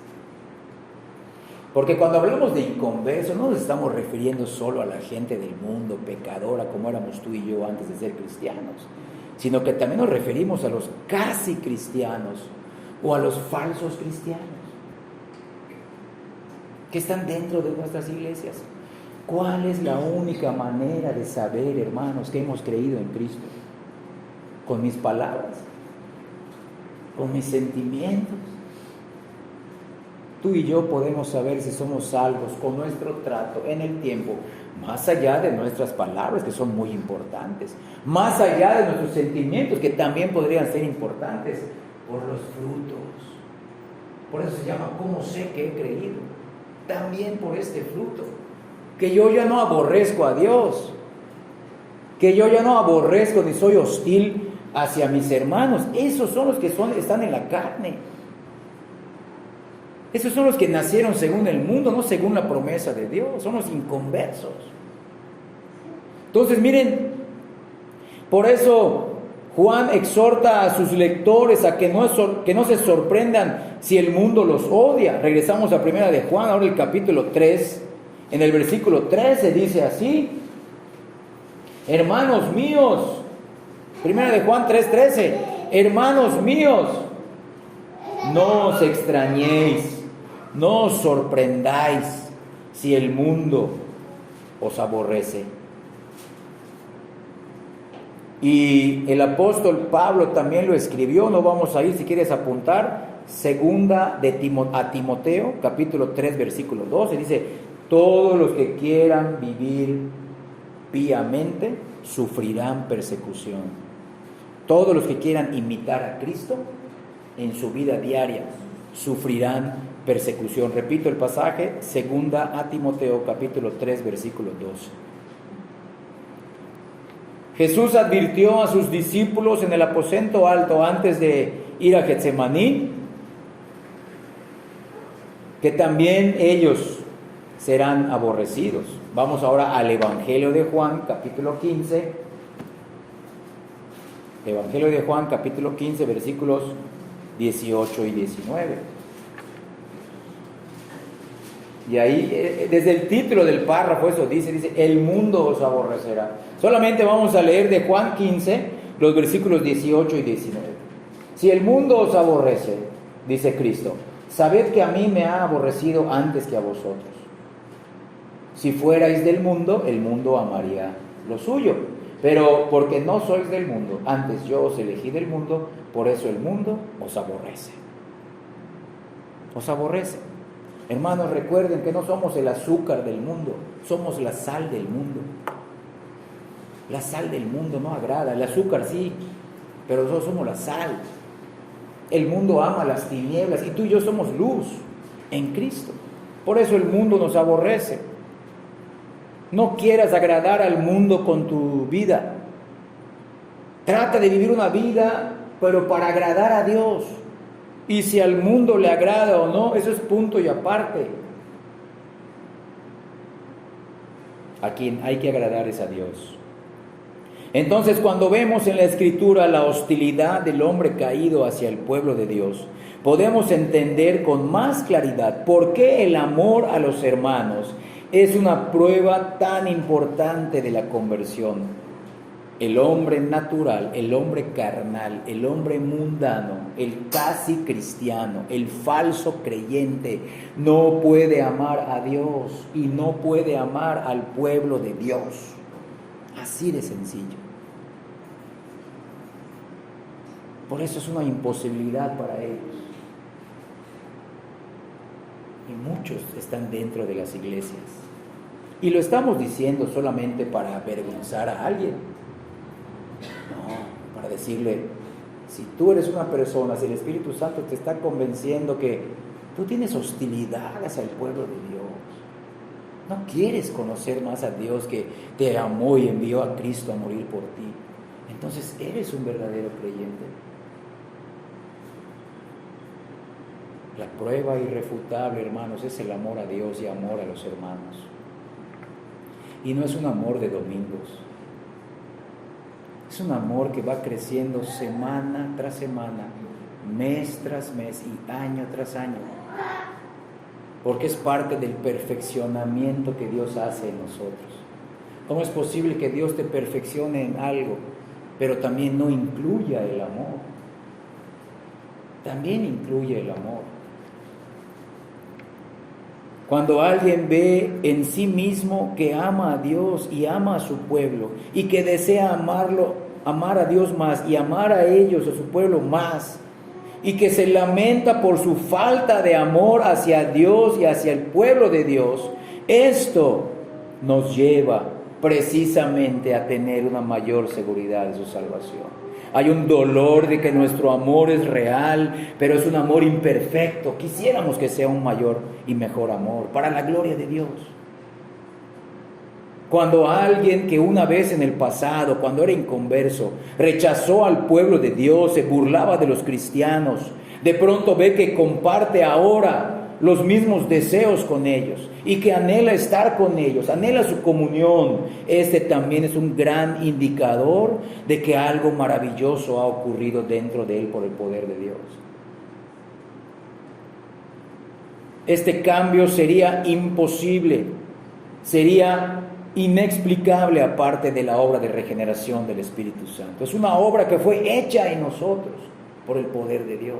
Porque cuando hablamos de inconverso, no nos estamos refiriendo solo a la gente del mundo pecadora, como éramos tú y yo antes de ser cristianos, sino que también nos referimos a los casi cristianos o a los falsos cristianos que están dentro de nuestras iglesias. ¿Cuál es la única manera de saber, hermanos, que hemos creído en Cristo? Con mis palabras, con mis sentimientos. Tú y yo podemos saber si somos salvos con nuestro trato en el tiempo, más allá de nuestras palabras, que son muy importantes, más allá de nuestros sentimientos, que también podrían ser importantes, por los frutos. Por eso se llama ¿cómo sé que he creído? También por este fruto, que yo ya no aborrezco a Dios, que yo ya no aborrezco ni soy hostil hacia mis hermanos. Esos son los que están en la carne. Esos son los que nacieron según el mundo, no según la promesa de Dios. Son los inconversos. Entonces miren, por eso Juan exhorta a sus lectores a que no se sorprendan si el mundo los odia. Regresamos a primera de Juan, ahora el capítulo 3. En el versículo 13 dice así: hermanos míos, primera de Juan 3:13, hermanos míos, no os extrañéis, no os sorprendáis si el mundo os aborrece. Y el apóstol Pablo también lo escribió, no vamos a ir, si quieres apuntar, segunda a Timoteo, capítulo 3, versículo 12, dice: todos los que quieran vivir piamente sufrirán persecución. Todos los que quieran imitar a Cristo en su vida diaria sufrirán persecución. Repito el pasaje, segunda a Timoteo, capítulo 3, versículo 12. Jesús advirtió a sus discípulos en el aposento alto antes de ir a Getsemaní que también ellos serán aborrecidos. Vamos ahora al Evangelio de Juan, capítulo 15. Evangelio de Juan, capítulo 15, versículos 18 y 19. Y ahí, desde el título del párrafo, eso dice, el mundo os aborrecerá. Solamente vamos a leer de Juan 15, los versículos 18 y 19. Si el mundo os aborrece, dice Cristo, sabed que a mí me ha aborrecido antes que a vosotros. Si fuerais del mundo, el mundo amaría lo suyo. Pero porque no sois del mundo, antes yo os elegí del mundo, por eso el mundo os aborrece. Os aborrece. Hermanos, recuerden que no somos el azúcar del mundo, somos la sal del mundo. La sal del mundo no agrada, el azúcar sí, pero nosotros somos la sal. El mundo ama las tinieblas y tú y yo somos luz en Cristo. Por eso el mundo nos aborrece. No quieras agradar al mundo con tu vida. Trata de vivir una vida, pero para agradar a Dios. Y si al mundo le agrada o no, eso es punto y aparte. A quien hay que agradar es a Dios. Entonces, cuando vemos en la Escritura la hostilidad del hombre caído hacia el pueblo de Dios, podemos entender con más claridad por qué el amor a los hermanos es una prueba tan importante de la conversión. El hombre natural, el hombre carnal, el hombre mundano, el casi cristiano, el falso creyente, no puede amar a Dios y no puede amar al pueblo de Dios. Así de sencillo. Por eso es una imposibilidad para ellos. Y muchos están dentro de las iglesias. Y lo estamos diciendo solamente para avergonzar a alguien. No, para decirle, si tú eres una persona, si el Espíritu Santo te está convenciendo que tú tienes hostilidad hacia el pueblo de Dios, no quieres conocer más a Dios que te amó y envió a Cristo a morir por ti, entonces eres un verdadero creyente. La prueba irrefutable, hermanos, es el amor a Dios y amor a los hermanos. Y no es un amor de domingos. Es un amor que va creciendo semana tras semana, mes tras mes y año tras año. Porque es parte del perfeccionamiento que Dios hace en nosotros. ¿Cómo es posible que Dios te perfeccione en algo, pero también no incluya el amor? También incluye el amor. Cuando alguien ve en sí mismo que ama a Dios y ama a su pueblo y que desea amar a Dios más y amar a ellos, a su pueblo más, y que se lamenta por su falta de amor hacia Dios y hacia el pueblo de Dios, esto nos lleva precisamente a tener una mayor seguridad de su salvación. Hay un dolor de que nuestro amor es real, pero es un amor imperfecto. Quisiéramos que sea un mayor y mejor amor, para la gloria de Dios. Cuando alguien que una vez en el pasado, cuando era inconverso, rechazó al pueblo de Dios, se burlaba de los cristianos, de pronto ve que comparte ahora los mismos deseos con ellos y que anhela estar con ellos, anhela su comunión. Este también es un gran indicador de que algo maravilloso ha ocurrido dentro de él por el poder de Dios. Este cambio sería imposible, sería inexplicable aparte de la obra de regeneración del Espíritu Santo. Es una obra que fue hecha en nosotros por el poder de Dios.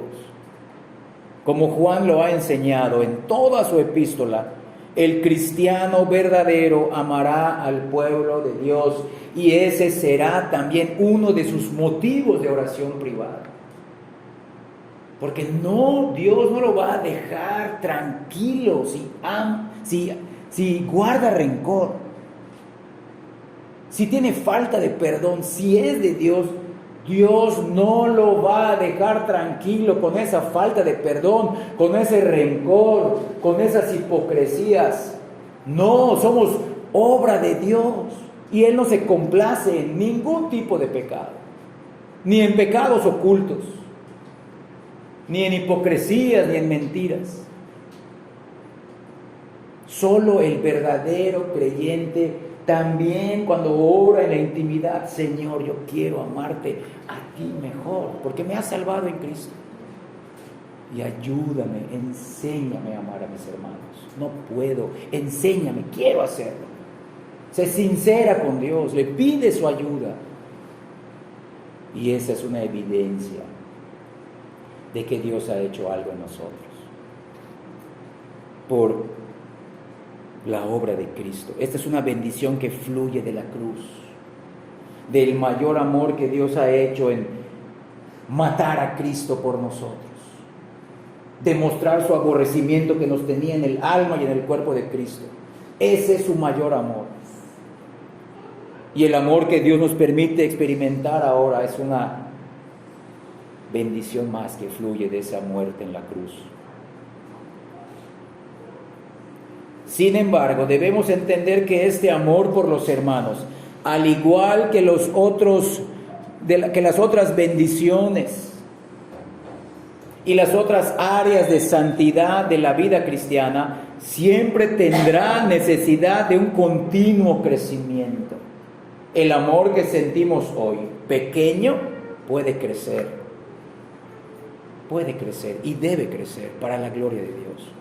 Como Juan lo ha enseñado en toda su epístola, el cristiano verdadero amará al pueblo de Dios y ese será también uno de sus motivos de oración privada. Porque no, Dios no lo va a dejar tranquilo si guarda rencor, si tiene falta de perdón, si es de Dios. Dios no lo va a dejar tranquilo con esa falta de perdón, con ese rencor, con esas hipocresías. No, somos obra de Dios y Él no se complace en ningún tipo de pecado, ni en pecados ocultos, ni en hipocresías, ni en mentiras. Solo el verdadero creyente, también cuando ora en la intimidad, Señor, yo quiero amarte a ti mejor, porque me has salvado en Cristo. Y ayúdame, enséñame a amar a mis hermanos. No puedo, enséñame, quiero hacerlo. Sé sincera con Dios, le pide su ayuda. Y esa es una evidencia de que Dios ha hecho algo en nosotros. Por la obra de Cristo. Esta es una bendición que fluye de la cruz, del mayor amor que Dios ha hecho en matar a Cristo por nosotros, demostrar su aborrecimiento que nos tenía en el alma y en el cuerpo de Cristo. Ese es su mayor amor. Y el amor que Dios nos permite experimentar ahora es una bendición más que fluye de esa muerte en la cruz. Sin embargo, debemos entender que este amor por los hermanos, al igual que las otras bendiciones y las otras áreas de santidad de la vida cristiana, siempre tendrá necesidad de un continuo crecimiento. El amor que sentimos hoy, pequeño, puede crecer y debe crecer para la gloria de Dios.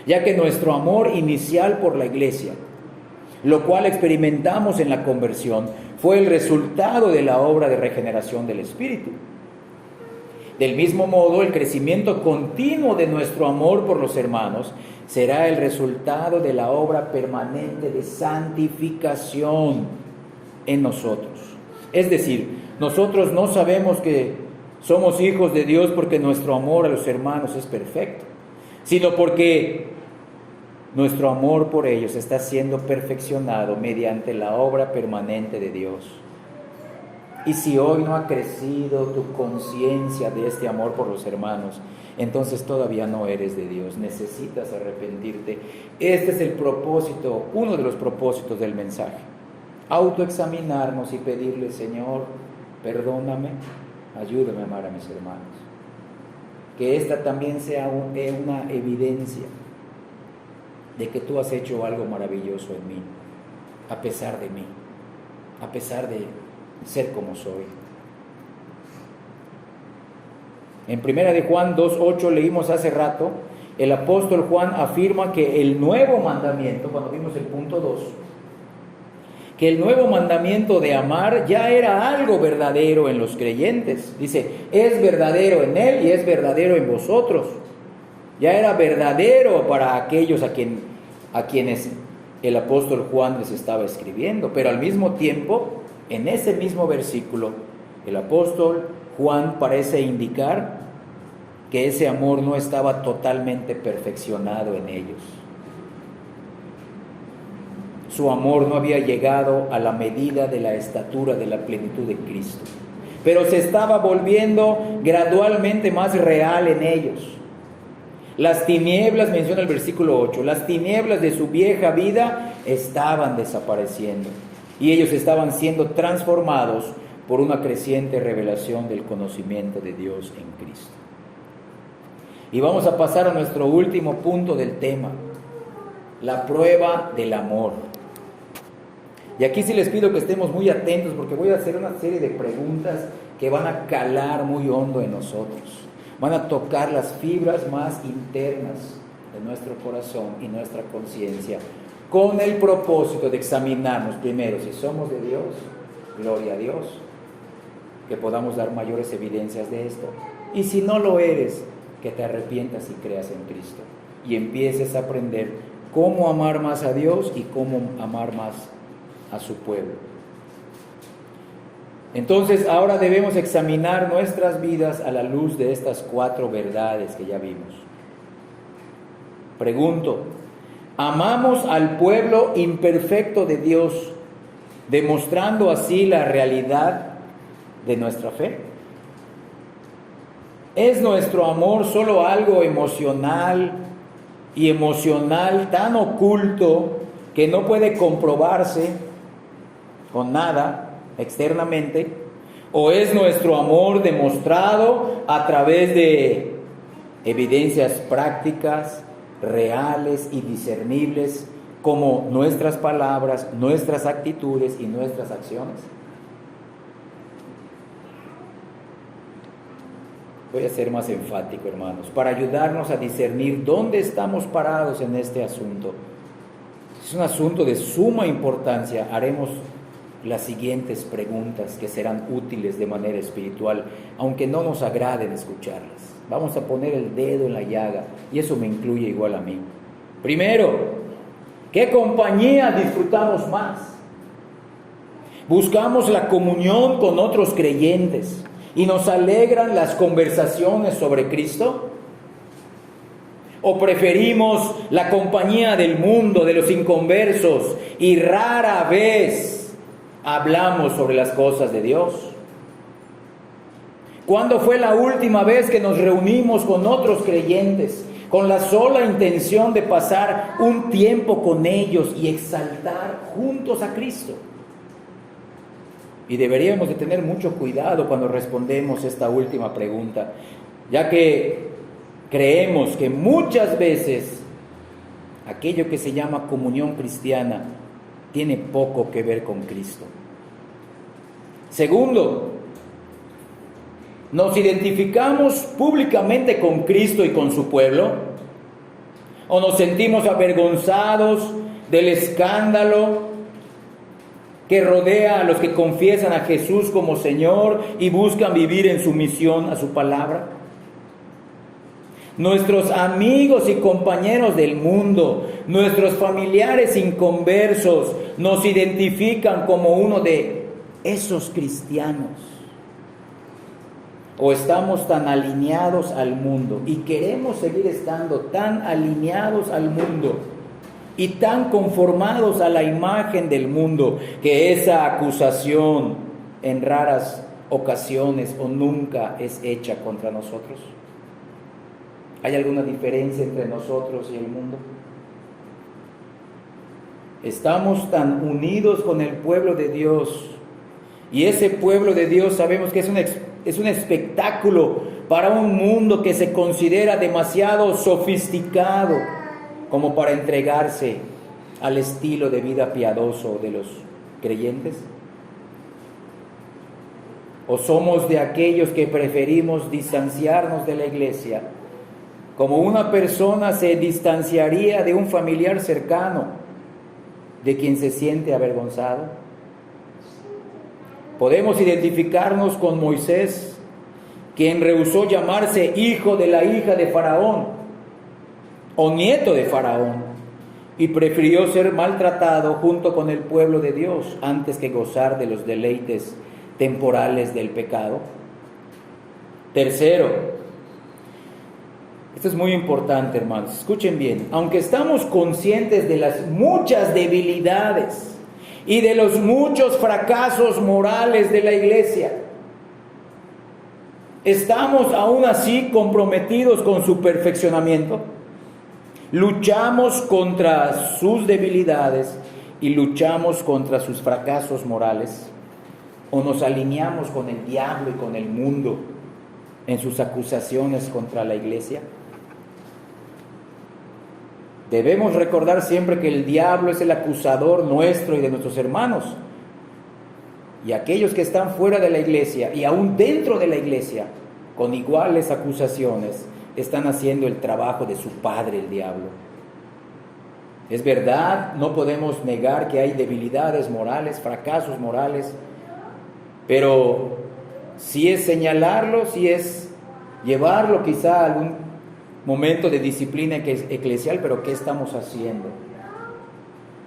Ya que nuestro amor inicial por la iglesia, lo cual experimentamos en la conversión, fue el resultado de la obra de regeneración del Espíritu. Del mismo modo, el crecimiento continuo de nuestro amor por los hermanos será el resultado de la obra permanente de santificación en nosotros. Es decir, nosotros no sabemos que somos hijos de Dios porque nuestro amor a los hermanos es perfecto, sino porque nuestro amor por ellos está siendo perfeccionado mediante la obra permanente de Dios. Y si hoy no ha crecido tu conciencia de este amor por los hermanos, entonces todavía no eres de Dios, necesitas arrepentirte. Este es el propósito, uno de los propósitos del mensaje. Autoexaminarnos y pedirle, Señor, perdóname, ayúdame a amar a mis hermanos. Que esta también sea una evidencia de que tú has hecho algo maravilloso en mí, a pesar de mí, a pesar de ser como soy. En 1 de Juan 2:8 leímos hace rato, el apóstol Juan afirma que el nuevo mandamiento, cuando vimos el punto 2, que el nuevo mandamiento de amar ya era algo verdadero en los creyentes. Dice, es verdadero en él y es verdadero en vosotros. Ya era verdadero para aquellos a quienes el apóstol Juan les estaba escribiendo. Pero al mismo tiempo, en ese mismo versículo, el apóstol Juan parece indicar que ese amor no estaba totalmente perfeccionado en ellos. Su amor no había llegado a la medida de la estatura de la plenitud de Cristo, pero se estaba volviendo gradualmente más real en ellos. Las tinieblas, menciona el versículo 8, las tinieblas de su vieja vida estaban desapareciendo y ellos estaban siendo transformados por una creciente revelación del conocimiento de Dios en Cristo. Y vamos a pasar a nuestro último punto del tema, la prueba del amor. Y aquí sí les pido que estemos muy atentos porque voy a hacer una serie de preguntas que van a calar muy hondo en nosotros. Van a tocar las fibras más internas de nuestro corazón y nuestra conciencia, con el propósito de examinarnos primero si somos de Dios, gloria a Dios, que podamos dar mayores evidencias de esto. Y si no lo eres, que te arrepientas y creas en Cristo y empieces a aprender cómo amar más a Dios y cómo amar más a su pueblo. Entonces ahora debemos examinar nuestras vidas a la luz de estas 4 verdades que ya vimos. Pregunto, ¿amamos al pueblo imperfecto de Dios, demostrando así la realidad de nuestra fe? ¿Es nuestro amor solo algo emocional tan oculto que no puede comprobarse con nada externamente? ¿O es nuestro amor demostrado a través de evidencias prácticas, reales y discernibles, como nuestras palabras, nuestras actitudes y nuestras acciones? Voy a ser más enfático, hermanos, para ayudarnos a discernir dónde estamos parados en este asunto. Es un asunto de suma importancia. Haremos las siguientes preguntas que serán útiles de manera espiritual, aunque no nos agraden escucharlas. Vamos a poner el dedo en la llaga, y eso me incluye igual a mí. Primero, ¿qué compañía disfrutamos más? ¿Buscamos la comunión con otros creyentes y nos alegran las conversaciones sobre Cristo? ¿O preferimos la compañía del mundo, de los inconversos, y rara vez hablamos sobre las cosas de Dios? ¿Cuándo fue la última vez que nos reunimos con otros creyentes con la sola intención de pasar un tiempo con ellos y exaltar juntos a Cristo? Y deberíamos de tener mucho cuidado cuando respondemos esta última pregunta, ya que creemos que muchas veces aquello que se llama comunión cristiana tiene poco que ver con Cristo. Segundo, ¿nos identificamos públicamente con Cristo y con su pueblo? ¿O nos sentimos avergonzados del escándalo que rodea a los que confiesan a Jesús como Señor y buscan vivir en sumisión a su palabra? Nuestros amigos y compañeros del mundo, nuestros familiares inconversos, nos identifican como uno de esos cristianos. ¿O estamos tan alineados al mundo y queremos seguir estando tan alineados al mundo y tan conformados a la imagen del mundo que esa acusación en raras ocasiones o nunca es hecha contra nosotros? ¿Hay alguna diferencia entre nosotros y el mundo? Estamos tan unidos con el pueblo de Dios, y ese pueblo de Dios sabemos que es un espectáculo para un mundo que se considera demasiado sofisticado como para entregarse al estilo de vida piadoso de los creyentes. ¿O somos de aquellos que preferimos distanciarnos de la iglesia, como una persona se distanciaría de un familiar cercano de quien se siente avergonzado? Podemos identificarnos con Moisés, quien rehusó llamarse hijo de la hija de Faraón o nieto de Faraón, y prefirió ser maltratado junto con el pueblo de Dios antes que gozar de los deleites temporales del pecado. Tercero, esto es muy importante, hermanos, escuchen bien, aunque estamos conscientes de las muchas debilidades y de los muchos fracasos morales de la iglesia, ¿estamos aún así comprometidos con su perfeccionamiento? ¿Luchamos contra sus debilidades y luchamos contra sus fracasos morales? ¿O nos alineamos con el diablo y con el mundo en sus acusaciones contra la iglesia? Debemos recordar siempre que el diablo es el acusador nuestro y de nuestros hermanos. Y aquellos que están fuera de la iglesia y aún dentro de la iglesia, con iguales acusaciones, están haciendo el trabajo de su padre, el diablo. Es verdad, no podemos negar que hay debilidades morales, fracasos morales, pero si es señalarlo, si es llevarlo quizá a algún momento de disciplina eclesial, pero ¿qué estamos haciendo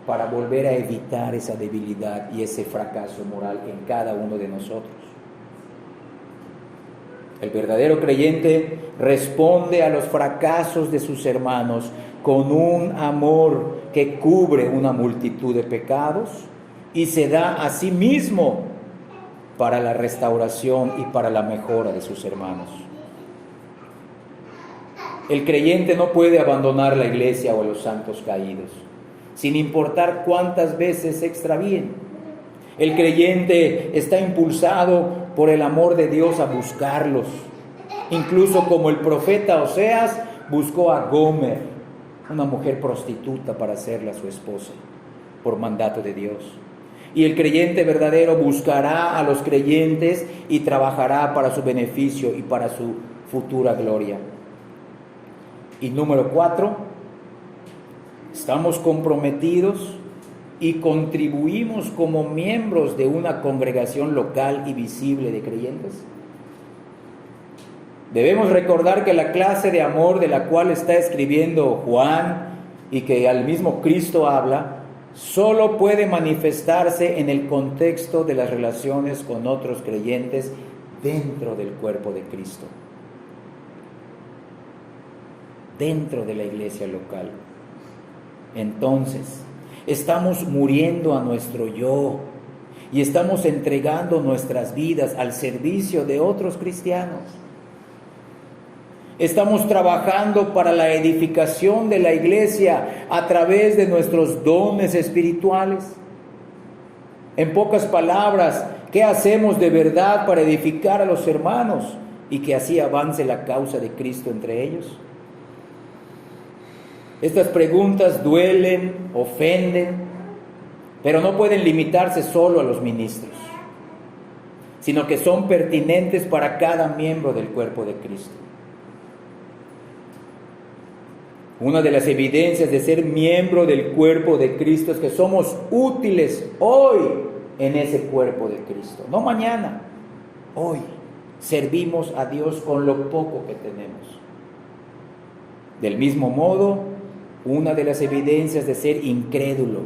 para volver a evitar esa debilidad y ese fracaso moral en cada uno de nosotros. El verdadero creyente responde a los fracasos de sus hermanos con un amor que cubre una multitud de pecados y se da a sí mismo para la restauración y para la mejora de sus hermanos. El creyente no puede abandonar la iglesia o a los santos caídos, sin importar cuántas veces se extravíen. El creyente está impulsado por el amor de Dios a buscarlos, incluso como el profeta Oseas buscó a Gomer, una mujer prostituta, para hacerla su esposa, por mandato de Dios. Y el creyente verdadero buscará a los creyentes y trabajará para su beneficio y para su futura gloria. Y número 4, estamos comprometidos y contribuimos como miembros de una congregación local y visible de creyentes. Debemos recordar que la clase de amor de la cual está escribiendo Juan y que al mismo Cristo habla, solo puede manifestarse en el contexto de las relaciones con otros creyentes dentro del cuerpo de Cristo, dentro de la iglesia local. Entonces, estamos muriendo a nuestro yo y estamos entregando nuestras vidas al servicio de otros cristianos. Estamos trabajando para la edificación de la iglesia a través de nuestros dones espirituales. En pocas palabras, ¿qué hacemos de verdad para edificar a los hermanos y que así avance la causa de Cristo entre ellos? Estas preguntas duelen, ofenden, pero no pueden limitarse solo a los ministros, sino que son pertinentes para cada miembro del cuerpo de Cristo. Una de las evidencias de ser miembro del cuerpo de Cristo es que somos útiles hoy en ese cuerpo de Cristo, no mañana, hoy. Servimos a Dios con lo poco que tenemos. Del mismo modo, una de las evidencias de ser incrédulo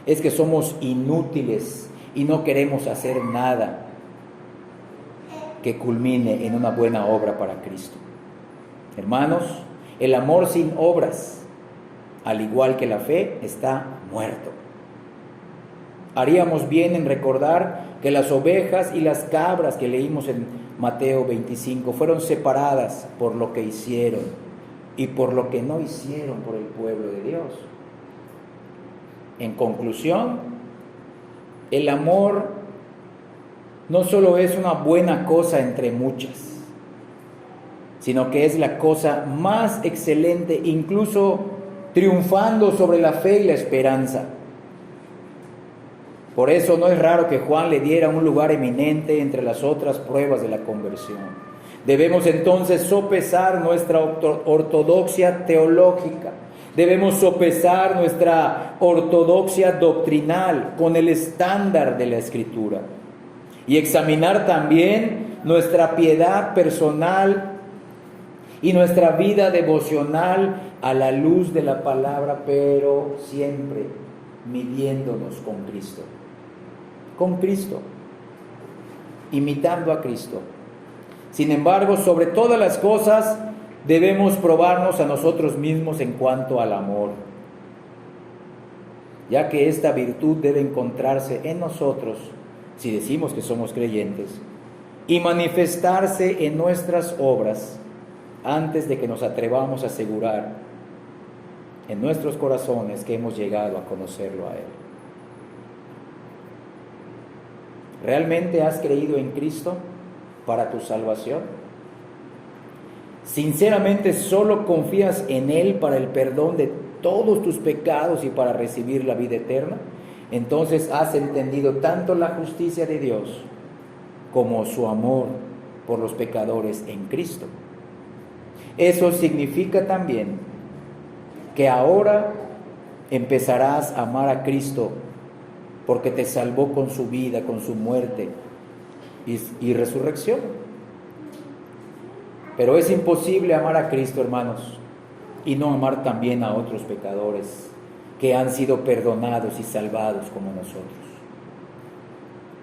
es que somos inútiles y no queremos hacer nada que culmine en una buena obra para Cristo. Hermanos, el amor sin obras, al igual que la fe, está muerto. Haríamos bien en recordar que las ovejas y las cabras que leímos en Mateo 25 fueron separadas por lo que hicieron y por lo que no hicieron por el pueblo de Dios. En conclusión, el amor no solo es una buena cosa entre muchas, sino que es la cosa más excelente, incluso triunfando sobre la fe y la esperanza. Por eso no es raro que Juan le diera un lugar eminente entre las otras pruebas de la conversión. Debemos entonces sopesar nuestra ortodoxia teológica, debemos sopesar nuestra ortodoxia doctrinal con el estándar de la Escritura y examinar también nuestra piedad personal y nuestra vida devocional a la luz de la palabra, pero siempre midiéndonos con Cristo, imitando a Cristo. Sin embargo, sobre todas las cosas, debemos probarnos a nosotros mismos en cuanto al amor, ya que esta virtud debe encontrarse en nosotros, si decimos que somos creyentes, y manifestarse en nuestras obras, antes de que nos atrevamos a asegurar en nuestros corazones que hemos llegado a conocerlo a Él. ¿Realmente has creído en Cristo para tu salvación? ¿Sinceramente solo confías en Él para el perdón de todos tus pecados y para recibir la vida eterna? Entonces has entendido tanto la justicia de Dios como su amor por los pecadores en Cristo. Eso significa también que ahora empezarás a amar a Cristo porque te salvó con su vida, con su muerte y resurrección. Pero es imposible amar a Cristo, hermanos, y no amar también a otros pecadores que han sido perdonados y salvados como nosotros.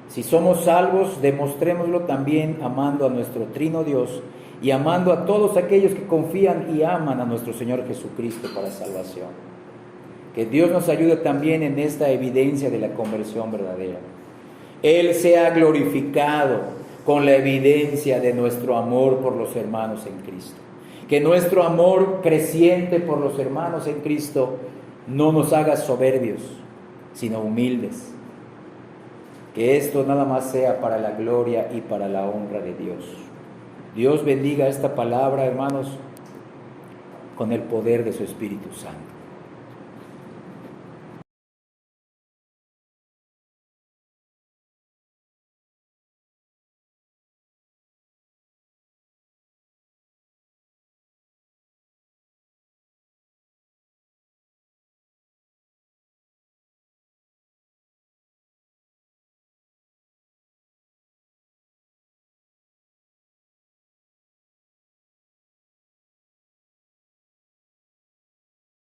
Si somos salvos, demostrémoslo también amando a nuestro Trino Dios y amando a todos aquellos que confían y aman a nuestro Señor Jesucristo para salvación. Que Dios nos ayude también en esta evidencia de la conversión verdadera. Él sea glorificado con la evidencia de nuestro amor por los hermanos en Cristo. Que nuestro amor creciente por los hermanos en Cristo no nos haga soberbios, sino humildes. Que esto nada más sea para la gloria y para la honra de Dios. Dios bendiga esta palabra, hermanos, con el poder de su Espíritu Santo.